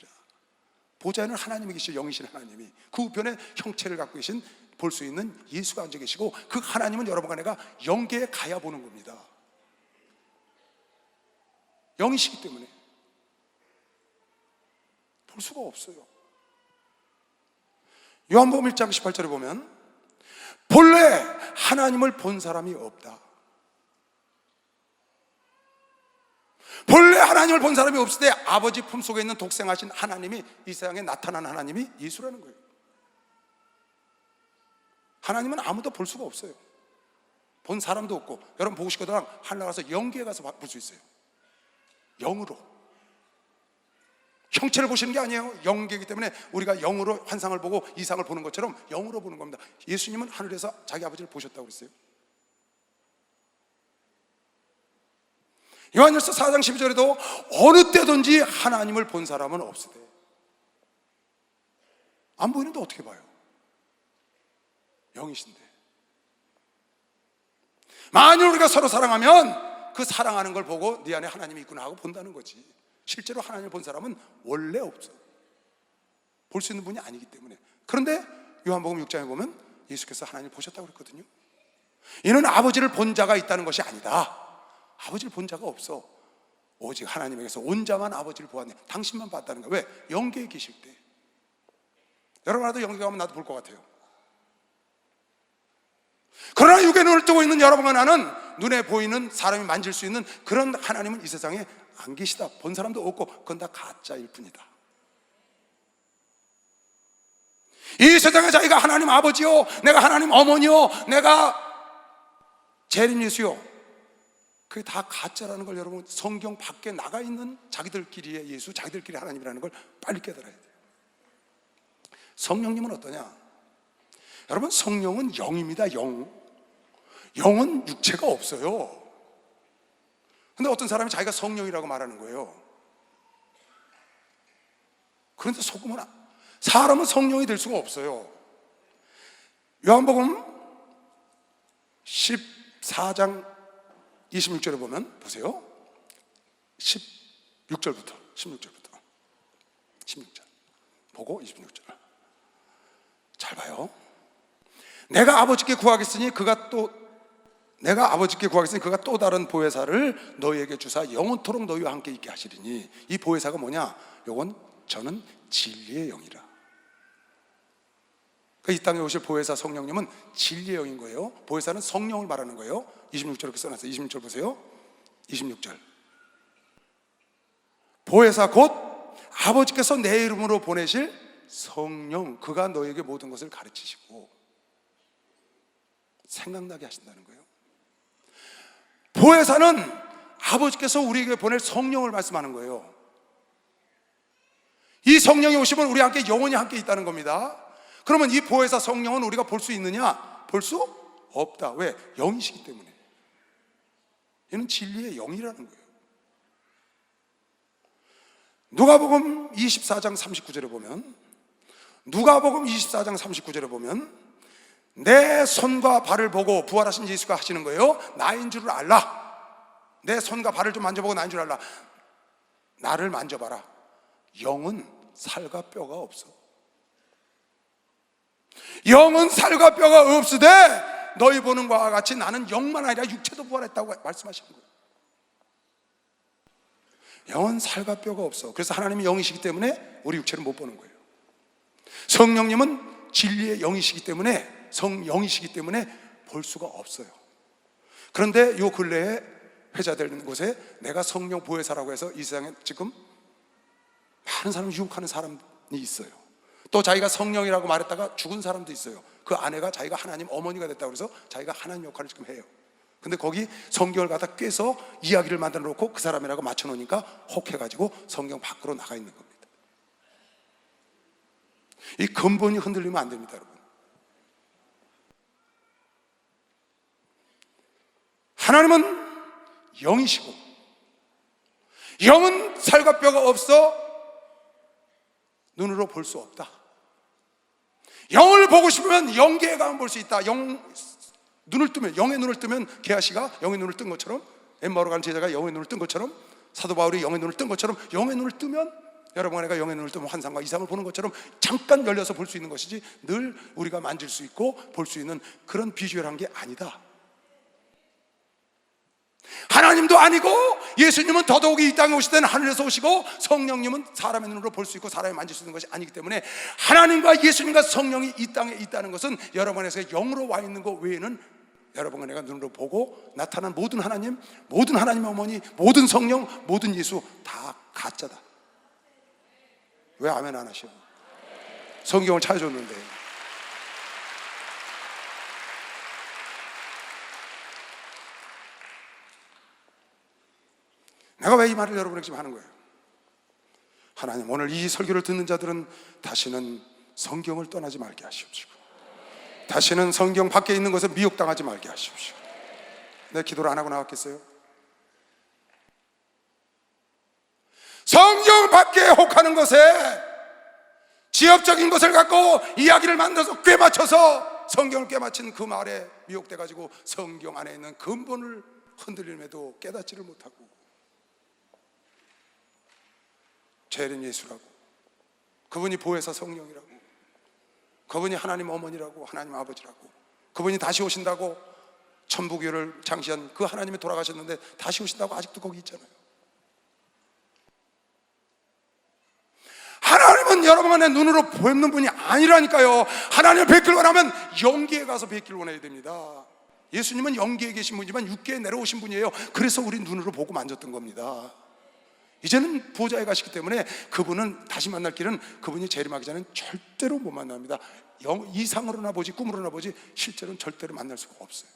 보좌에는 하나님이 계시고 영이신 하나님이, 그 우편에 형체를 갖고 계신, 볼 수 있는 예수가 앉아 계시고, 그 하나님은 여러분과 내가 영계에 가야 보는 겁니다. 영이시기 때문에 볼 수가 없어요. 요한복음 1장 18절에 보면 본래 하나님을 본 사람이 없다. 본래 하나님을 본 사람이 없을 때 아버지 품속에 있는 독생하신 하나님이, 이 세상에 나타난 하나님이 예수라는 거예요. 하나님은 아무도 볼 수가 없어요. 본 사람도 없고, 여러분 보고 싶거든 하늘 나가서 영계에 가서 볼 수 있어요. 영으로. 형체를 보시는 게 아니에요. 영계이기 때문에 우리가 영으로 환상을 보고 이상을 보는 것처럼 영으로 보는 겁니다. 예수님은 하늘에서 자기 아버지를 보셨다고 그랬어요. 요한일서 4장 12절에도 어느 때든지 하나님을 본 사람은 없으되, 안 보이는데 어떻게 봐요? 영이신데. 만일 우리가 서로 사랑하면 그 사랑하는 걸 보고 네 안에 하나님이 있구나 하고 본다는 거지. 실제로 하나님을 본 사람은 원래 없어. 볼 수 있는 분이 아니기 때문에. 그런데 요한복음 6장에 보면 예수께서 하나님을 보셨다고 그랬거든요. 이는 아버지를 본 자가 있다는 것이 아니다. 아버지를 본 자가 없어. 오직 하나님에게서 온 자만 아버지를 보았네. 당신만 봤다는 거야. 왜? 영계에 계실 때. 여러분, 나도 영계 가면 나도 볼 것 같아요. 그러나 육의 눈을 뜨고 있는 여러분과 나는 눈에 보이는 사람이 만질 수 있는 그런 하나님은 이 세상에 안 계시다. 본 사람도 없고 그건 다 가짜일 뿐이다. 이 세상에 자기가 하나님 아버지요, 내가 하나님 어머니요, 내가 재림 예수요, 그게 다 가짜라는 걸 여러분, 성경 밖에 나가 있는 자기들끼리의 예수, 자기들끼리 하나님이라는 걸 빨리 깨달아야 돼요. 성령님은 어떠냐? 여러분, 성령은 영입니다. 영은 육체가 없어요. 근데 어떤 사람이 자기가 성령이라고 말하는 거예요. 그런데 속으면 사람은 성령이 될 수가 없어요. 요한복음 14장 26절에 보면 보세요. 16절부터 16절 보고 26절 잘 봐요. 내가 아버지께 구하겠으니 그가 또 다른 보혜사를 너희에게 주사 영원토록 너희와 함께 있게 하시리니. 이 보혜사가 뭐냐? 요건 저는 진리의 영이라. 이 땅에 오실 보혜사 성령님은 진리의 영인 거예요. 보혜사는 성령을 말하는 거예요. 26절 이렇게 써놨어요. 26절 보세요. 26절 보혜사 곧 아버지께서 내 이름으로 보내실 성령, 그가 너에게 모든 것을 가르치시고 생각나게 하신다는 거예요. 보혜사는 아버지께서 우리에게 보낼 성령을 말씀하는 거예요. 이 성령이 오시면 우리 함께 영원히 함께 있다는 겁니다. 그러면 이 보혜사 성령은 우리가 볼 수 있느냐? 볼 수 없다. 왜? 영이시기 때문에. 얘는 진리의 영이라는 거예요. 누가복음 24장 39절에 보면 내 손과 발을 보고 부활하신 예수가 하시는 거예요. 나인 줄을 알라. 내 손과 발을 좀 만져보고 나인 줄 알라. 나를 만져봐라. 영은 살과 뼈가 없어. 영은 살과 뼈가 없으되 너희 보는 것과 같이 나는 영만 아니라 육체도 부활했다고 말씀하시는 거예요. 영은 살과 뼈가 없어. 그래서 하나님이 영이시기 때문에 우리 육체를 못 보는 거예요. 성령님은 진리의 영이시기 때문에, 성영이시기 때문에 볼 수가 없어요. 그런데 요 근래에 회자되는 곳에 내가 성령 보혜사라고 해서 이 세상에 지금 많은 사람을 유혹하는 사람이 있어요. 또 자기가 성령이라고 말했다가 죽은 사람도 있어요. 그 아내가 자기가 하나님 어머니가 됐다고 해서 자기가 하나님 역할을 지금 해요. 근데 거기 성경을 갖다 꿰서 이야기를 만들어 놓고 그 사람이라고 맞춰 놓으니까 혹해가지고 성경 밖으로 나가 있는 겁니다. 이 근본이 흔들리면 안 됩니다, 여러분. 하나님은 영이시고 영은 살과 뼈가 없어 눈으로 볼 수 없다. 영을 보고 싶으면 영계에 가면 볼 수 있다. 눈을 뜨면, 영의 눈을 뜨면 게하시가 영의 눈을 뜬 것처럼, 엠마오로 가는 제자가 영의 눈을 뜬 것처럼, 사도 바울이 영의 눈을 뜬 것처럼, 영의 눈을 뜨면 여러분, 내가 영의 눈을 뜨면 환상과 이상을 보는 것처럼 잠깐 열려서 볼 수 있는 것이지 늘 우리가 만질 수 있고 볼 수 있는 그런 비주얼한 게 아니다. 하나님도 아니고 예수님은 더더욱이 이 땅에 오실 때는 하늘에서 오시고 성령님은 사람의 눈으로 볼 수 있고 사람이 만질 수 있는 것이 아니기 때문에 하나님과 예수님과 성령이 이 땅에 있다는 것은 여러분 안에서 영으로 와 있는 것 외에는 여러분과 내가 눈으로 보고 나타난 모든 하나님, 모든 하나님의 어머니, 모든 성령, 모든 예수 다 가짜다. 왜 아멘 안 하셔? 성경을 찾아줬는데. 내가 왜 이 말을 여러분에게 지금 하는 거예요? 하나님, 오늘 이 설교를 듣는 자들은 다시는 성경을 떠나지 말게 하시옵시고 다시는 성경 밖에 있는 것에 미혹당하지 말게 하시옵시고. 내 기도를 안 하고 나왔겠어요? 성경 밖에 혹하는 것에 지엽적인 것을 갖고 이야기를 만들어서 꿰맞춰서 성경을 꿰맞힌 그 말에 미혹돼 가지고 성경 안에 있는 근본을 흔들림에도 깨닫지를 못하고 재림 예수라고, 그분이 보혜사 성령이라고, 그분이 하나님 어머니라고, 하나님 아버지라고, 그분이 다시 오신다고, 천부교를 창시한 그 하나님이 돌아가셨는데 다시 오신다고 아직도 거기 있잖아요. 하나님은 여러분의 눈으로 보이는 분이 아니라니까요. 하나님을 뵙길 원하면 영계에 가서 뵙길 원해야 됩니다. 예수님은 영계에 계신 분이지만 육계에 내려오신 분이에요. 그래서 우리 눈으로 보고 만졌던 겁니다. 이제는 보좌에 가시기 때문에 그분은 다시 만날 길은, 그분이 재림하기 전에는 절대로 못 만납니다. 이상으로나 보지 꿈으로나 보지 실제로는 절대로 만날 수가 없어요.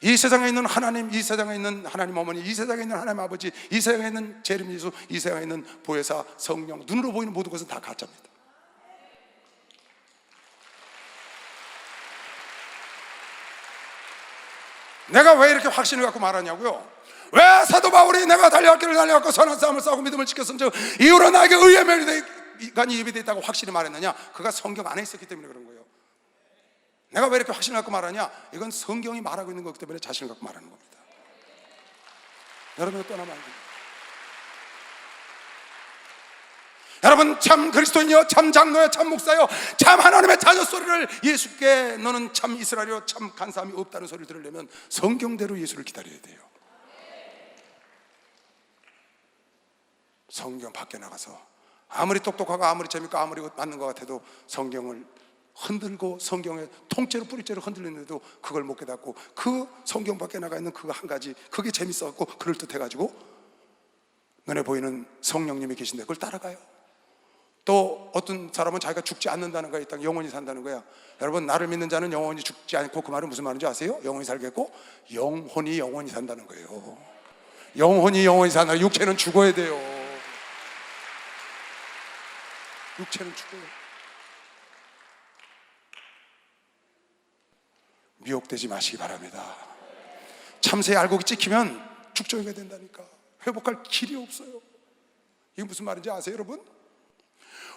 이 세상에 있는 하나님, 이 세상에 있는 하나님 어머니, 이 세상에 있는 하나님 아버지, 이 세상에 있는 재림 예수, 이 세상에 있는 보혜사 성령, 눈으로 보이는 모든 것은 다 가짜입니다. 내가 왜 이렇게 확신을 갖고 말하냐고요? 왜 사도 바울이 내가 달려갈 길을 달려갔고 선한 싸움을 싸우고 믿음을 지켰은즉 이후로 나에게 의의 멸관이 예비되어 있다고 확실히 말했느냐? 그가 성경 안에 있었기 때문에 그런 거예요. 내가 왜 이렇게 확신을 갖고 말하냐? 이건 성경이 말하고 있는 거기 때문에 자신을 갖고 말하는 겁니다. 여러분을 떠나면 안 됩니다. 여러분, 참 그리스도인이요, 참 장로요, 참 목사요, 참 하나님의 자녀 소리를 예수께 너는 참 이스라엘이요, 참 간사함이 없다는 소리를 들으려면 성경대로 예수를 기다려야 돼요. 성경 밖에 나가서 아무리 똑똑하고 아무리 재밌고 아무리 맞는 것 같아도 성경을 흔들고 성경의 통째로 뿌리째로 흔들리는데도 그걸 못 깨닫고 그 성경 밖에 나가 있는 그거 한 가지, 그게 재밌어갖고 그럴듯해가지고 눈에 보이는 성령님이 계신데 그걸 따라가요. 또 어떤 사람은 자기가 죽지 않는다는 거야, 이 땅 영원히 산다는 거야. 여러분, 나를 믿는 자는 영원히 죽지 않고, 그 말은 무슨 말인지 아세요? 영원히 살겠고 영원히 산다는 거예요. 영원히 산다. 육체는 죽어야 돼요. 육체는 죽어요. 미혹되지 마시기 바랍니다. 참새 알곡이 찍히면 죽정이가 된다니까. 회복할 길이 없어요. 이게 무슨 말인지 아세요, 여러분?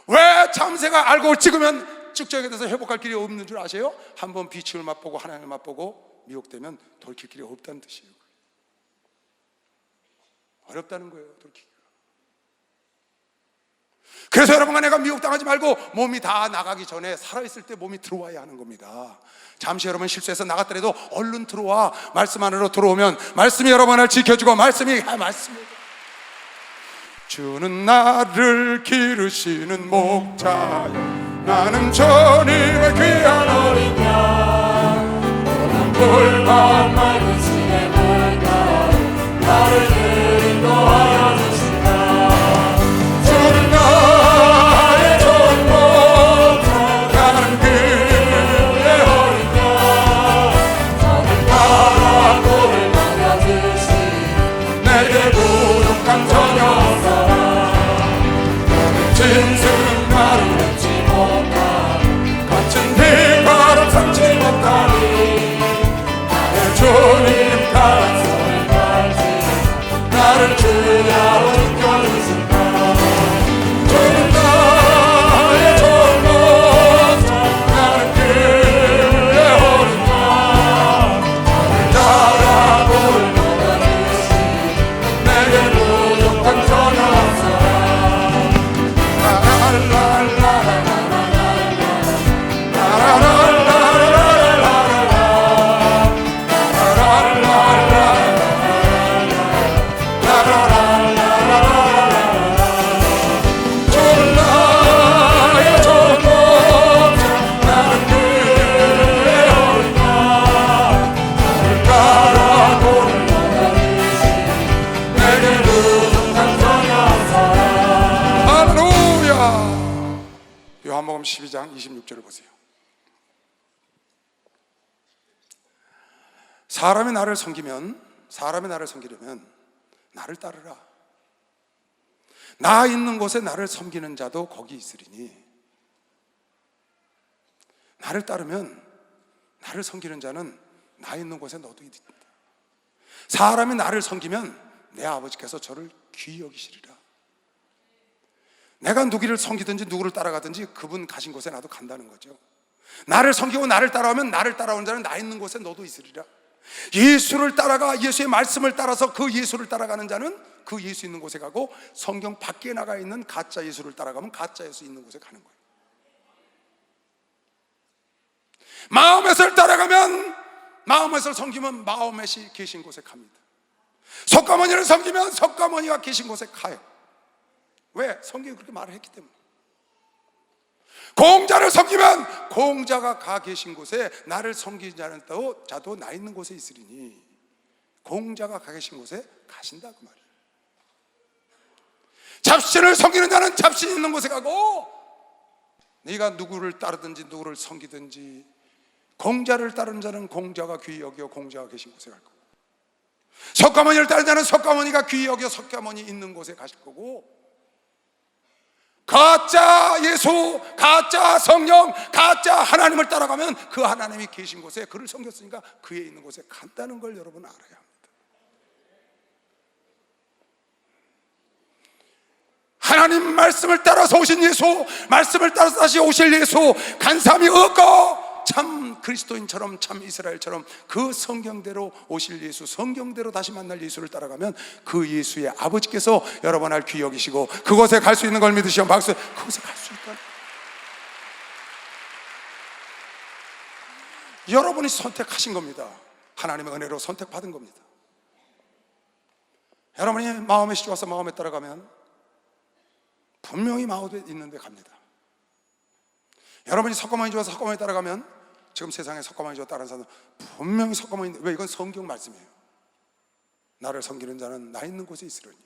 왜 참새가 알곡을 찍으면 죽정이가 돼서 회복할 길이 없는 줄 아세요? 한번 빛을 맛보고 하나님을 맛보고 미혹되면 돌이킬 길이 없다는 뜻이에요. 어렵다는 거예요, 돌이키기가. 그래서 여러분과 내가 미혹당하지 말고 몸이 다 나가기 전에 살아있을 때 몸이 들어와야 하는 겁니다. 잠시 여러분 실수해서 나갔더라도 얼른 들어와. 말씀 안으로 들어오면 말씀이 여러분을 지켜주고 말씀이 주는 나를 기르시는 목자여, 나는 주님의 귀한 어린 양, 너는 불만 맑은 시내 물가에 나를 인도하여 주시다. 주는 나의 좋은 목자, 나는 그의 어린 양, 저는 따라 꼴을 먹여주시 내게 부족한 전혀 진승 나를 맺지 못한 거친 비바람 삼지 못하니 나의 주님 가란 손을 걸지 나를 주야로 지켜주신다. 주는 나의 좋은 목자, 나는 그의 어린 양, 나를 따라 꼴을 먹여주시 내게 부족한 전혀 없어라. 요한복음 12장 26절을 보세요. 사람이 나를 섬기려면 나를 따르라. 나 있는 곳에 나를 섬기는 자도 거기 있으리니. 나를 따르면 나를 섬기는 자는 나 있는 곳에 너도 있다. 사람이 나를 섬기면 내 아버지께서 저를 귀히 여기시리라. 내가 누구를 섬기든지 누구를 따라가든지 그분 가신 곳에 나도 간다는 거죠. 나를 섬기고 나를 따라오면 나를 따라오는 자는 나 있는 곳에 너도 있으리라. 예수를 따라가 예수의 말씀을 따라서 그 예수를 따라가는 자는 그 예수 있는 곳에 가고, 성경 밖에 나가 있는 가짜 예수를 따라가면 가짜 예수 있는 곳에 가는 거예요. 마음에서 따라가면, 마음에서 섬기면 마음에서 계신 곳에 갑니다. 석가모니를 섬기면 석가모니가 계신 곳에 가요. 왜? 성경이 그렇게 말을 했기 때문에. 공자를 섬기면 공자가 가 계신 곳에, 나를 섬기지 않은 자도 나 있는 곳에 있으리니, 공자가 가 계신 곳에 가신다 그 말이에요. 잡신을 섬기는 자는 잡신 있는 곳에 가고, 네가 누구를 따르든지 누구를 섬기든지 공자를 따르는 자는 공자가 귀히 여겨 공자가 계신 곳에 갈 거고, 석가모니를 따르는 자는 석가모니가 귀히 여겨 석가모니 있는 곳에 가실 거고, 가짜 예수, 가짜 성령, 가짜 하나님을 따라가면 그 하나님이 계신 곳에, 그를 섬겼으니까 그에 있는 곳에 간다는 걸 여러분 알아야 합니다. 하나님 말씀을 따라서 오신 예수, 말씀을 따라서 다시 오실 예수, 간삼이 없고 참 그리스도인처럼, 참 이스라엘처럼 그 성경대로 오실 예수, 성경대로 다시 만날 예수를 따라가면 그 예수의 아버지께서 여러분 날 귀히 여기시고 그곳에 갈 수 있는 걸 믿으시면 박수. 그곳에 갈 수 있다. 여러분이 선택하신 겁니다. 하나님의 은혜로 선택받은 겁니다. 여러분이 마음에 시주와서 마음에 따라가면 분명히 마음에 있는 데 갑니다. 여러분이 석가모니 좋아서 석가모니 따라가면, 지금 세상에 석가모니 좋아 따르는 사람은 분명히 석가모니, 왜? 이건 성경 말씀이에요. 나를 섬기는 자는 나 있는 곳에 있으려니.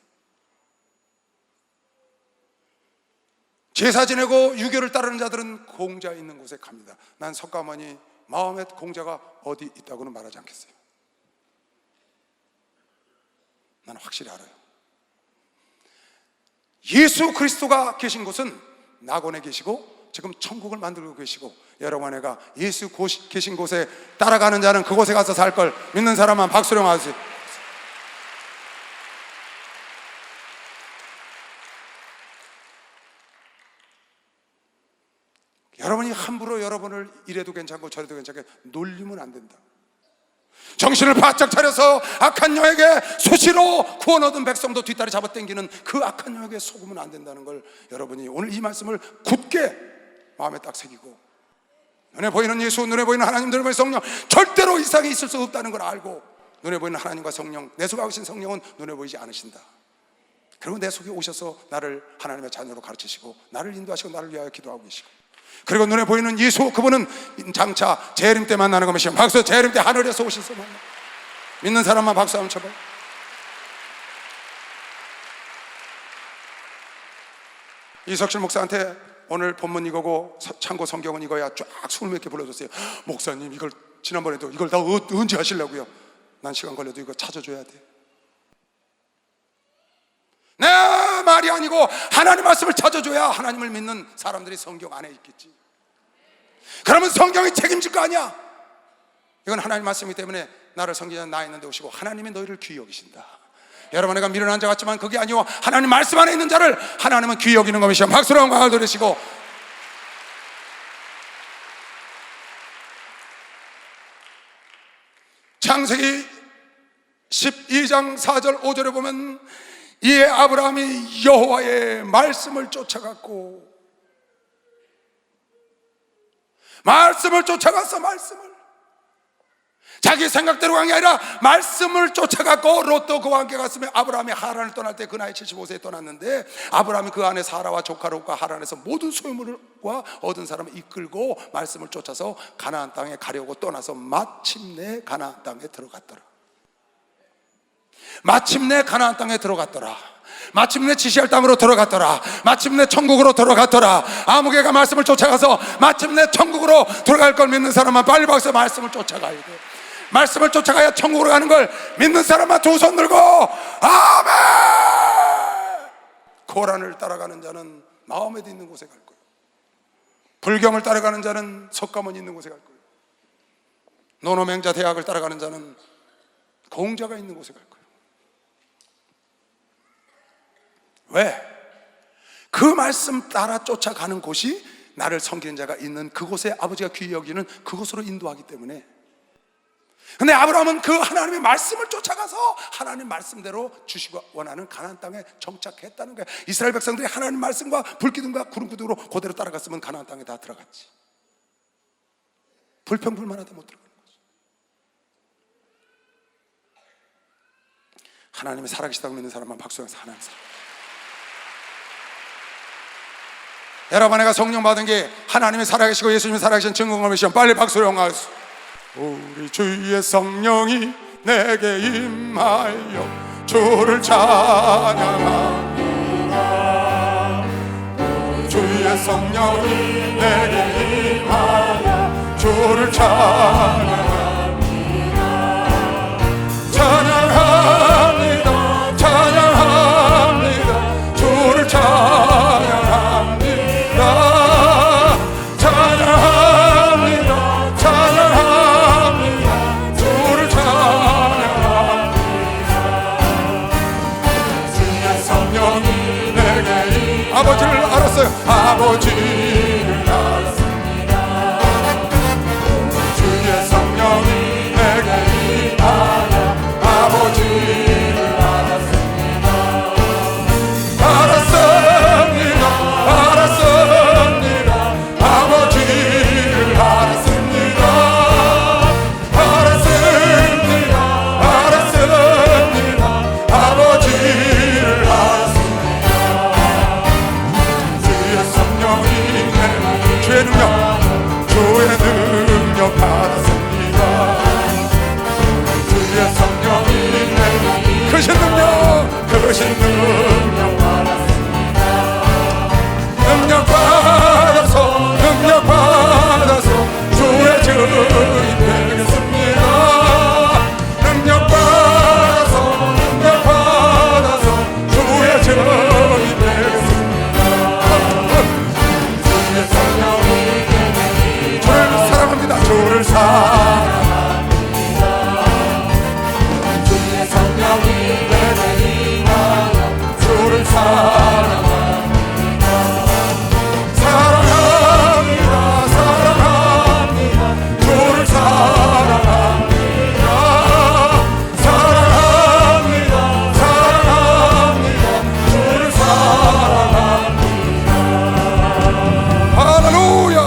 제사 지내고 유교를 따르는 자들은 공자 있는 곳에 갑니다. 난 석가모니 마음에 공자가 어디 있다고는 말하지 않겠어요. 나는 확실히 알아요. 예수 그리스도가 계신 곳은 낙원에 계시고 지금 천국을 만들고 계시고, 여러분 애가 예수 계신 곳에 따라가는 자는 그곳에 가서 살 걸 믿는 사람만 박수령 하세요. 여러분이 함부로 여러분을 이래도 괜찮고 저래도 괜찮게 놀리면 안 된다. 정신을 바짝 차려서 악한 영에게 수시로 구원 얻은 백성도 뒷다리 잡아당기는 그 악한 영에게 속으면 안 된다는 걸 여러분이 오늘 이 말씀을 굳게 마음에 딱 새기고, 눈에 보이는 예수, 눈에 보이는 하나님, 눈에 보이는 성령, 절대로 이상이 있을 수 없다는 걸 알고, 눈에 보이는 하나님과 성령, 내 속에 오신 성령은 눈에 보이지 않으신다. 그리고 내 속에 오셔서 나를 하나님의 자녀로 가르치시고 나를 인도하시고 나를 위하여 기도하고 계시고, 그리고 눈에 보이는 예수, 그분은 장차 재림 때 만나는 것이요. 박수. 재림 때 하늘에서 오셔서 만나. 믿는 사람만 박수 한번 쳐봐요. 이석실 목사한테 오늘 본문 이거고 참고 성경은 이거야 쫙 20몇 개 불러줬어요. 목사님 이걸 지난번에도 이걸 다 언제 하시려고요? 난 시간 걸려도 이거 찾아줘야 돼. 내 말이 아니고 하나님 말씀을 찾아줘야 하나님을 믿는 사람들이 성경 안에 있겠지. 그러면 성경이 책임질 거 아니야. 이건 하나님 말씀이기 때문에 나를 섬기는 나 있는 데 오시고 하나님이 너희를 귀히 여기신다. 여러분 내가 미련한 자 같지만 그게 아니오. 하나님 말씀 안에 있는 자를 하나님은 귀히 여기는 것이요. 박수로 영광을 돌리시고, 창세기 12장 4절 5절에 보면 이에 아브라함이 여호와의 말씀을 쫓아갔고, 말씀을 쫓아갔어. 말씀을 자기 생각대로 간 게 아니라 말씀을 쫓아갔고, 롯도 그와 함께 갔으며 아브라함이 하란을 떠날 때 그 나이 75세에 떠났는데, 아브라함이 그 안에 사라와 조카 롯과 하란에서 모든 소유물과 얻은 사람을 이끌고 말씀을 쫓아서 가나안 땅에 가려고 떠나서 마침내 가나안 땅에 들어갔더라. 마침내 가나안 땅에 들어갔더라. 마침내 지시할 땅으로 들어갔더라. 마침내 천국으로 들어갔더라. 아무개가 말씀을 쫓아가서 마침내 천국으로 들어갈 걸 믿는 사람만 빨리 박수. 말씀을 쫓아가야 돼. 말씀을 쫓아가야 천국으로 가는 걸 믿는 사람만 두 손 들고 아멘. 고란을 따라가는 자는 마음에도 있는 곳에 갈 거예요. 불경을 따라가는 자는 석가모니 있는 곳에 갈 거예요. 노노맹자 대학을 따라가는 자는 공자가 있는 곳에 갈 거예요. 왜? 그 말씀 따라 쫓아가는 곳이 나를 섬기는 자가 있는 그곳에 아버지가 귀히 여기는 그곳으로 인도하기 때문에. 근데 아브라함은 그 하나님의 말씀을 쫓아가서 하나님 말씀대로 주시고 원하는 가나안 땅에 정착했다는 거야. 이스라엘 백성들이 하나님 말씀과 불기둥과 구름기둥으로 그대로 따라갔으면 가나안 땅에 다 들어갔지. 불평불만하다 못 들어가는 거지. 하나님이 살아계시다고 믿는 사람만 박수하면서 하나님 살아. 여러분, 내가 성령 받은 게 하나님이 살아계시고 예수님이 살아계신 증거를 시험 빨리 박수로 영광하소서. 우리 주의 성령이 내게 임하여 주를 찬양합니다. 주의 성령이 내게 임하여 주를 찬양합니다. 찬양합니다. 찬양합니다. 주를 찬양합니다. 찬양합니다. 찬양합니다. 주를 찬양합니다. 주의 성령이 내게 아버지를 알았어요. 아버지를 알았습니다. 주의 성령이 내게 임하여 아버지를 알았습니다. 알았습니다. 알았습니다. 아버지를 알았습니다. 알았습니다. 알았습니다. 아버지를 알았습니다. 주의 성령이 내게 주의 능력 받았습니다. 주의 성령이 내게 크신 능력 받았습니다. 능력 받아서 주의 증인 되겠습니다. 능력 받아서 주의 증인 되겠습니다. 주의 성령이 주를 사랑합니다. 주를 사랑합니다. 주의 성령이 내게 임하여 주를 사랑합니다. 사랑합니다. 사랑합니다. 주를 사랑합니다. 사랑합니다. 사랑합니다. 주를 사랑합니다. 할렐루야.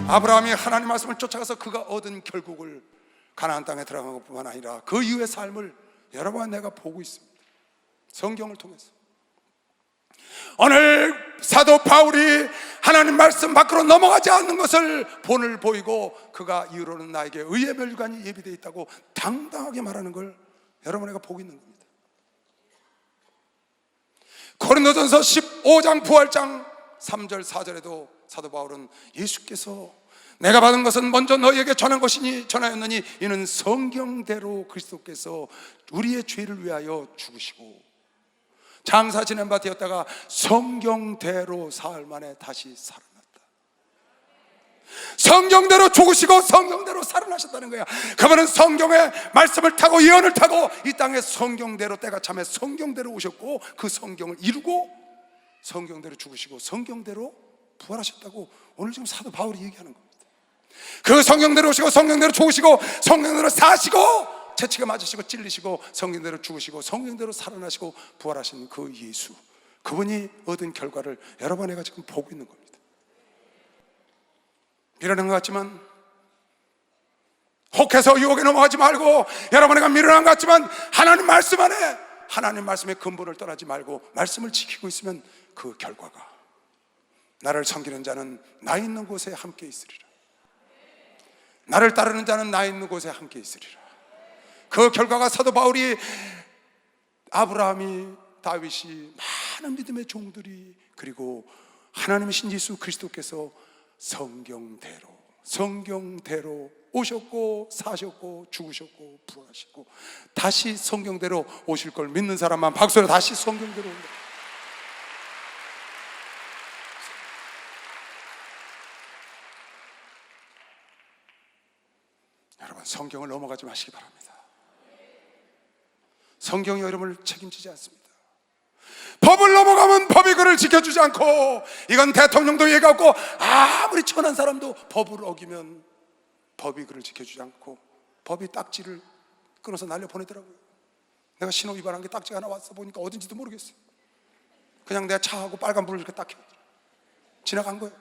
아브라함이 하나님 말씀을 쫓아가서 그가 얻은 결국을 가나안 땅에 들어간 것뿐만 아니라 그 이후의 삶을 여러분 내가 보고 있습니다. 성경을 통해서. 오늘 사도 바울이 하나님 말씀 밖으로 넘어가지 않는 것을 본을 보이고 그가 이후로는 나에게 의의 멸관이 예비되어 있다고 당당하게 말하는 걸 여러분 내가 보고 있는 겁니다. 고린도전서 15장 부활장 3절 4절에도 사도 바울은 예수께서 내가 받은 것은 먼저 너희에게 전하였느니 이는 성경대로 그리스도께서 우리의 죄를 위하여 죽으시고 장사 지낸 바 되었다가 성경대로 사흘 만에 다시 살아났다. 성경대로 죽으시고 성경대로 살아나셨다는 거야. 그분은 성경의 말씀을 타고 예언을 타고 이 땅에 성경대로 때가 참에 성경대로 오셨고 그 성경을 이루고 성경대로 죽으시고 성경대로 부활하셨다고 오늘 지금 사도 바울이 얘기하는 겁니다. 그 성경대로 오시고 성경대로 죽으시고 성경대로 사시고 채찍에 맞으시고 찔리시고 성경대로 죽으시고 성경대로 살아나시고 부활하신 그 예수, 그분이 얻은 결과를 여러분 내가 지금 보고 있는 겁니다. 미련한 것 같지만 혹해서 유혹에 넘어가지 말고 여러분 내가 미련한 것 같지만 하나님 말씀 안에 하나님 말씀의 근본을 떠나지 말고 말씀을 지키고 있으면 그 결과가 나를 섬기는 자는 나 있는 곳에 함께 있으리라. 나를 따르는 자는 나 있는 곳에 함께 있으리라. 그 결과가 사도 바울이 아브라함이 다윗이 많은 믿음의 종들이 그리고 하나님의 신 예수 그리스도께서 성경대로 오셨고 사셨고 죽으셨고 부활하시고 다시 성경대로 오실 걸 믿는 사람만 박수로 다시 성경대로 온다. 여러분 성경을 넘어가지 마시기 바랍니다. 성경이 여러분을 책임지지 않습니다. 법을 넘어가면 법이 그를 지켜주지 않고, 이건 대통령도 얘기하고 아무리 천한 사람도 법을 어기면 법이 그를 지켜주지 않고 법이 딱지를 끊어서 날려보내더라고요. 내가 신호 위반한 게 딱지가 하나 왔어 보니까 어딘지도 모르겠어요. 그냥 내가 차하고 빨간불을 이렇게 딱 지나간 거예요.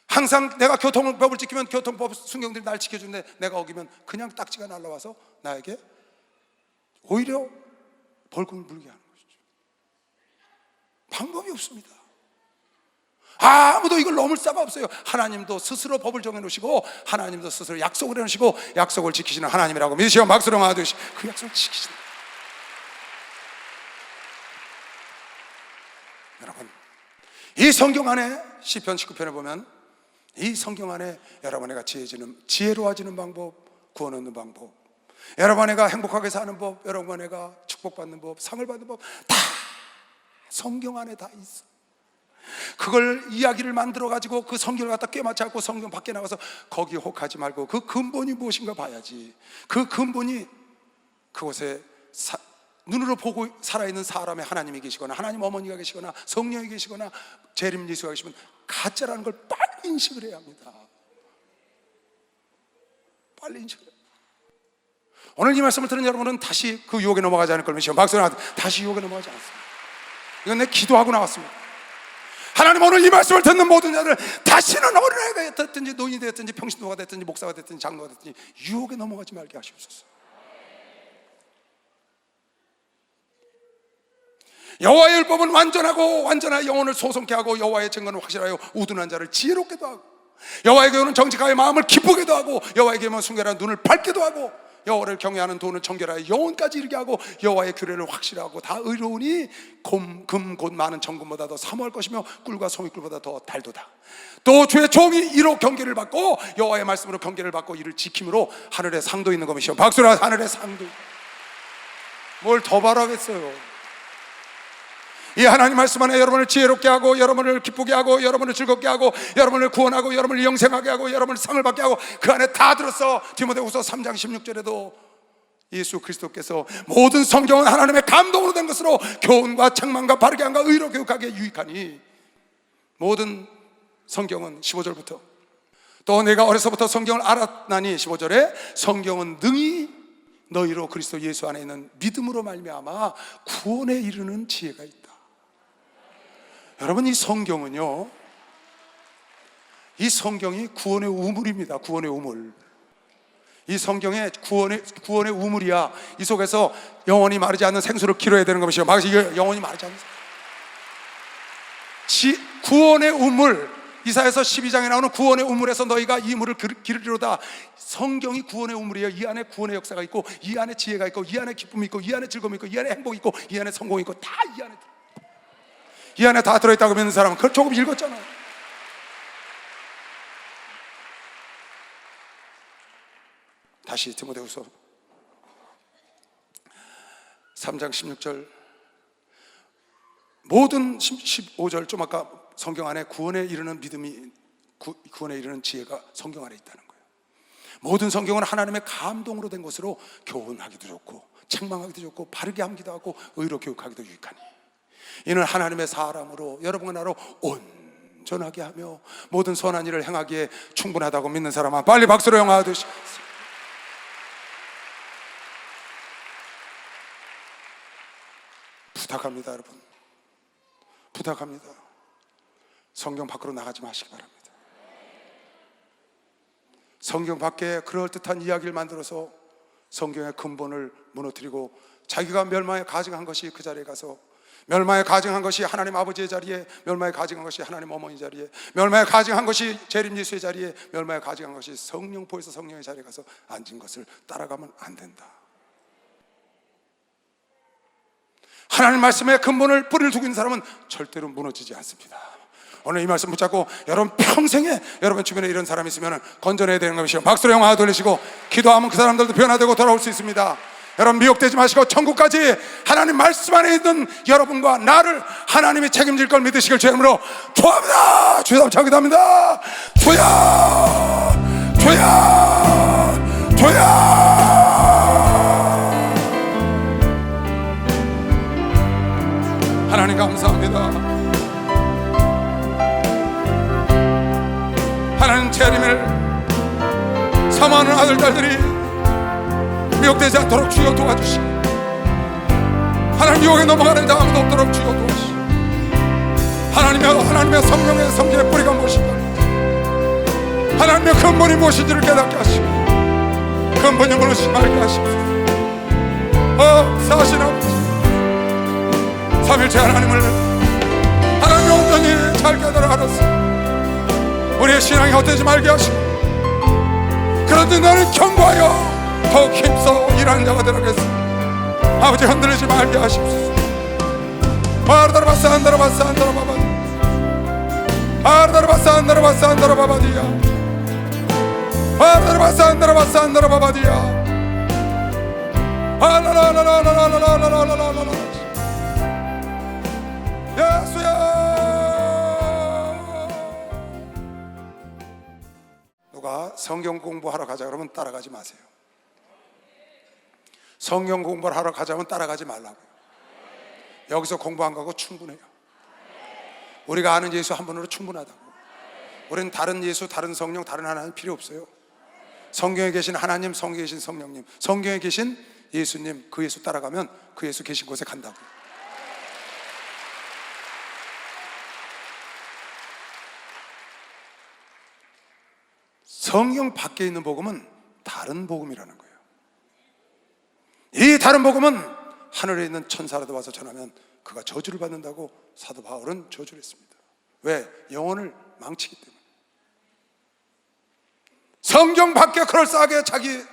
항상 내가 교통법을 지키면 교통법 순경들이 날 지켜주는데, 내가 어기면 그냥 딱지가 날라와서 나에게 오히려 벌금을 물게 하는 것이죠. 방법이 없습니다. 아무도 이걸 넘을 수가 없어요. 하나님도 스스로 법을 정해놓으시고, 하나님도 스스로 약속을 해놓으시고, 약속을 지키시는 하나님이라고 믿으시고 막수령 하듯이 그 약속을 지키시는. 여러분, 이 성경 안에 시편 19편에 보면, 이 성경 안에 여러분에가 지혜로워지는 방법, 구원 얻는 방법, 여러분에가 행복하게 사는 법, 여러분에가 축복받는 법, 상을 받는 법, 다 성경 안에 다 있어. 그걸 이야기를 만들어가지고 그 성경을 갖다 꿰맞춰 갖고 성경 밖에 나가서 거기 혹하지 말고 그 근본이 무엇인가 봐야지. 그 근본이 그곳에 눈으로 보고 살아있는 사람의 하나님이 계시거나, 하나님 어머니가 계시거나, 성령이 계시거나, 재림 예수가 계시면 가짜라는 걸 빨리 인식을 해야 합니다. 빨리 인식을 해야 합니다. 오늘 이 말씀을 들은 여러분은 다시 그 유혹에 넘어가지 않을 걸 믿으시고 박수를 하고, 다시 유혹에 넘어가지 않습니다. 이건 내 기도하고 나왔습니다. 하나님, 오늘 이 말씀을 듣는 모든 자들, 다시는 어린아이가 됐든지 노인이 됐든지 평신도가 됐든지 목사가 됐든지 장로가 됐든지 유혹에 넘어가지 말게 하시옵소서. 여호와의 율법은 완전하고 완전한 영혼을 소송케 하고, 여호와의 증거는 확실하여 우둔한 자를 지혜롭게도 하고, 여호와의 교훈은 정직하여 마음을 기쁘게도 하고, 여호와의 계명은 순결한 눈을 밝게도 하고, 여호와를 경외하는 돈은 정결하여 영혼까지 이르게 하고, 여호와의 규례를 확실하고 다 의로우니 금 곧 많은 정금보다 더 사모할 것이며 꿀과 송이꿀보다 더 달도다. 또 주의 종이 이로 경계를 받고, 여호와의 말씀으로 경계를 받고 이를 지킴으로 하늘에 상도 있는 것이요. 박수라. 하늘에 상도. 뭘 더 바라겠어요. 이 하나님 말씀 안에 여러분을 지혜롭게 하고, 여러분을 기쁘게 하고, 여러분을 즐겁게 하고, 여러분을 구원하고, 여러분을 영생하게 하고, 여러분을 상을 받게 하고, 그 안에 다 들었어. 디모데후서 3장 16절에도 예수 그리스도께서 모든 성경은 하나님의 감동으로 된 것으로 교훈과 책망과 바르게 함과 의로 교육하기에 유익하니, 모든 성경은 15절부터, 또 내가 어려서부터 성경을 알았나니 15절에, 성경은 능히 너희로 그리스도 예수 안에 있는 믿음으로 말미암아 구원에 이르는 지혜가 있다. 여러분, 이 성경은요, 이 성경이 구원의 우물입니다. 구원의 우물. 이 성경의 구원의 우물이야. 이 속에서 영원히 마르지 않는 생수를 기르어야 되는 것이요. 이게 영원히 마르지 않는 구원의 우물. 이사야서 12장에 나오는 구원의 우물에서 너희가 이 물을 기르리로다. 성경이 구원의 우물이에요. 이 안에 구원의 역사가 있고, 이 안에 지혜가 있고, 이 안에 기쁨이 있고, 이 안에 즐거움이 있고, 이 안에 행복이 있고, 이 안에 성공이 있고, 다 이 안에 다 들어있다고 믿는 사람은 그걸 조금 읽었잖아요. 다시 디모데후서 3장 16절, 모든 15절, 좀 아까 성경 안에 구원에 이르는 믿음이, 구원에 이르는 지혜가 성경 안에 있다는 거예요. 모든 성경은 하나님의 감동으로 된 것으로 교훈하기도 좋고, 책망하기도 좋고, 바르게 함기도 하고, 의로 교육하기도 유익하니, 이는 하나님의 사람으로 여러분과 나로 온전하게 하며 모든 선한 일을 행하기에 충분하다고 믿는 사람은 빨리 박수로 영화하듯이. 부탁합니다, 여러분. 부탁합니다. 성경 밖으로 나가지 마시기 바랍니다. 성경 밖에 그럴듯한 이야기를 만들어서 성경의 근본을 무너뜨리고, 자기가 멸망에 가증한 것이 그 자리에 가서, 멸망에 가증한 것이 하나님 아버지의 자리에, 멸망에 가증한 것이 하나님 어머니 자리에, 멸망에 가증한 것이 재림 예수의 자리에, 멸망에 가증한 것이 성령포에서 성령의 자리에 가서 앉은 것을 따라가면 안 된다. 하나님 말씀의 근본을, 뿌리를 두고 있는 사람은 절대로 무너지지 않습니다. 오늘 이 말씀 붙잡고 여러분 평생에 여러분 주변에 이런 사람이 있으면 건져내야 되는 것이요. 박수로 영화 돌리시고 기도하면 그 사람들도 변화되고 돌아올 수 있습니다. 여러분 미혹되지 마시고 천국까지 하나님 말씀 안에 있는 여러분과 나를 하나님이 책임질 걸 믿으시길 주의 이름으로 축원합니다. 주여 기도합니다. 주여, 주여, 주여. 하나님 감사합니다. 하나님 재림을 사모하는 아들 딸들이 미혹되지 않도록 주여 도와주시고, 하나님 유혹에 넘어가는 자 아무도 없도록 주여 도와주시고, 하나님의 성령의 성질의 뿌리가 무엇인가, 하나님의 근본이 무엇인지를 깨닫게 하시고 근본이 무엇인지 알게 하시옵소서. 사신 아버지, 삼일째 하나님을 하나님이 온전히 잘 깨달아 알았어. 우리의 신앙이 헛되지 말게 하시고, 그런데 나는 경고하여 더욱 힘써 일하는 자가 되라겠습니다. 아버지, 흔들리지 말게 하십시오. 누가 성경 공부하러 가자 그러면 따라가지 마세요. 성경 공부를 하러 가자면 따라가지 말라고요. 여기서 공부 안 가고 충분해요. 우리가 아는 예수 한 분으로 충분하다고. 우리는 다른 예수, 다른 성령, 다른 하나님 필요 없어요. 성경에 계신 하나님, 성경에 계신 성령님, 성경에 계신 예수님, 그 예수 따라가면 그 예수 계신 곳에 간다고. 성경 밖에 있는 복음은 다른 복음이라는 거예요. 이 다른 복음은 하늘에 있는 천사라도 와서 전하면 그가 저주를 받는다고 사도 바울은 저주를 했습니다. 왜? 영혼을 망치기 때문에. 성경 밖에 그럴싸하게 자기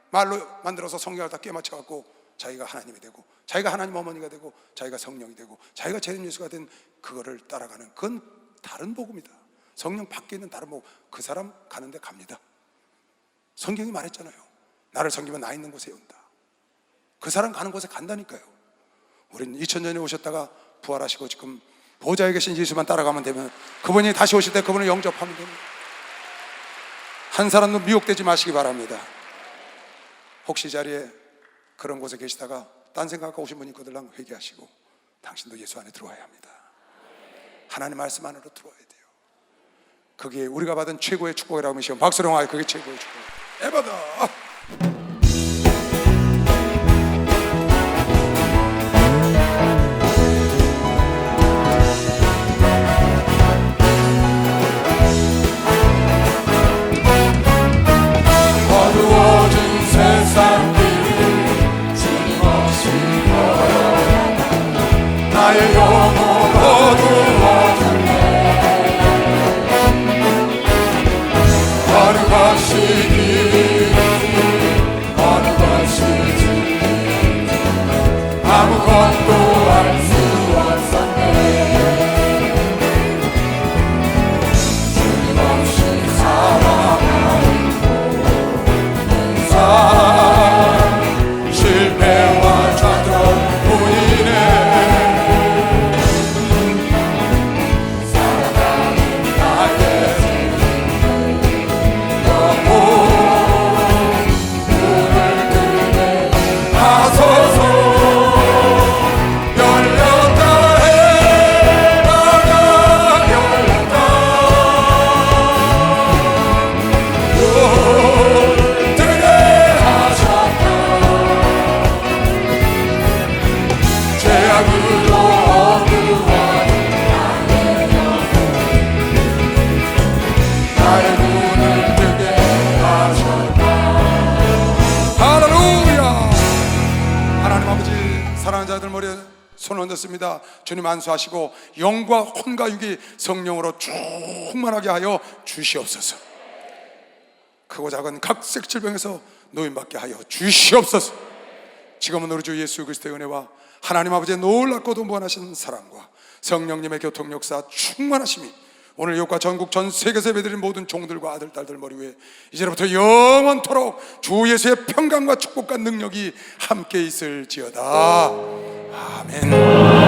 말로 만들어서 성경을 다 깨맞춰갖고 자기가 하나님이 되고, 자기가 하나님 어머니가 되고, 자기가 성령이 되고, 자기가 재림 예수가 된 그거를 따라가는, 그건 다른 복음이다. 성령 밖에 있는 다른 복음. 그 사람 가는데 갑니다. 성경이 말했잖아요. 나를 섬기면 나 있는 곳에 온다. 그 사람 가는 곳에 간다니까요. 우린 2000년에 오셨다가 부활하시고 지금 보좌에 계신 예수만 따라가면 되면, 그분이 다시 오실 때 그분을 영접하면 됩니다. 한 사람도 미혹되지 마시기 바랍니다. 혹시 이 자리에 그런 곳에 계시다가 딴 생각하고 오신 분이 있거든, 회개하시고 당신도 예수 안에 들어와야 합니다. 하나님 말씀 안으로 들어와야 돼요. 그게 우리가 받은 최고의 축복이라고 하시면 박수로 하여 그게 최고의 축복. 에바다. 나의 영혼 어두워졌네. 어느 것이 길인지 어느 것이 진리인지 아무것도 알 수 없었네. 주님 없이 살아가고 있는 삶, 실패와 좌절뿐이네. 손 얹었습니다. 주님 안수하시고 영과 혼과 육이 성령으로 충만하게 하여 주시옵소서. 크고 작은 각색 질병에서 노인받게 하여 주시옵소서. 지금은 우리 주 예수 그리스도의 은혜와 하나님 아버지의 놀랍고도 무한하신 사랑과 성령님의 교통 역사 충만하심이 오늘 이곳과 전국 전 세계에서 예배드린 모든 종들과 아들 딸들 머리 위에 이제부터 영원토록 주 예수의 평강과 축복과 능력이 함께 있을지어다. 아멘.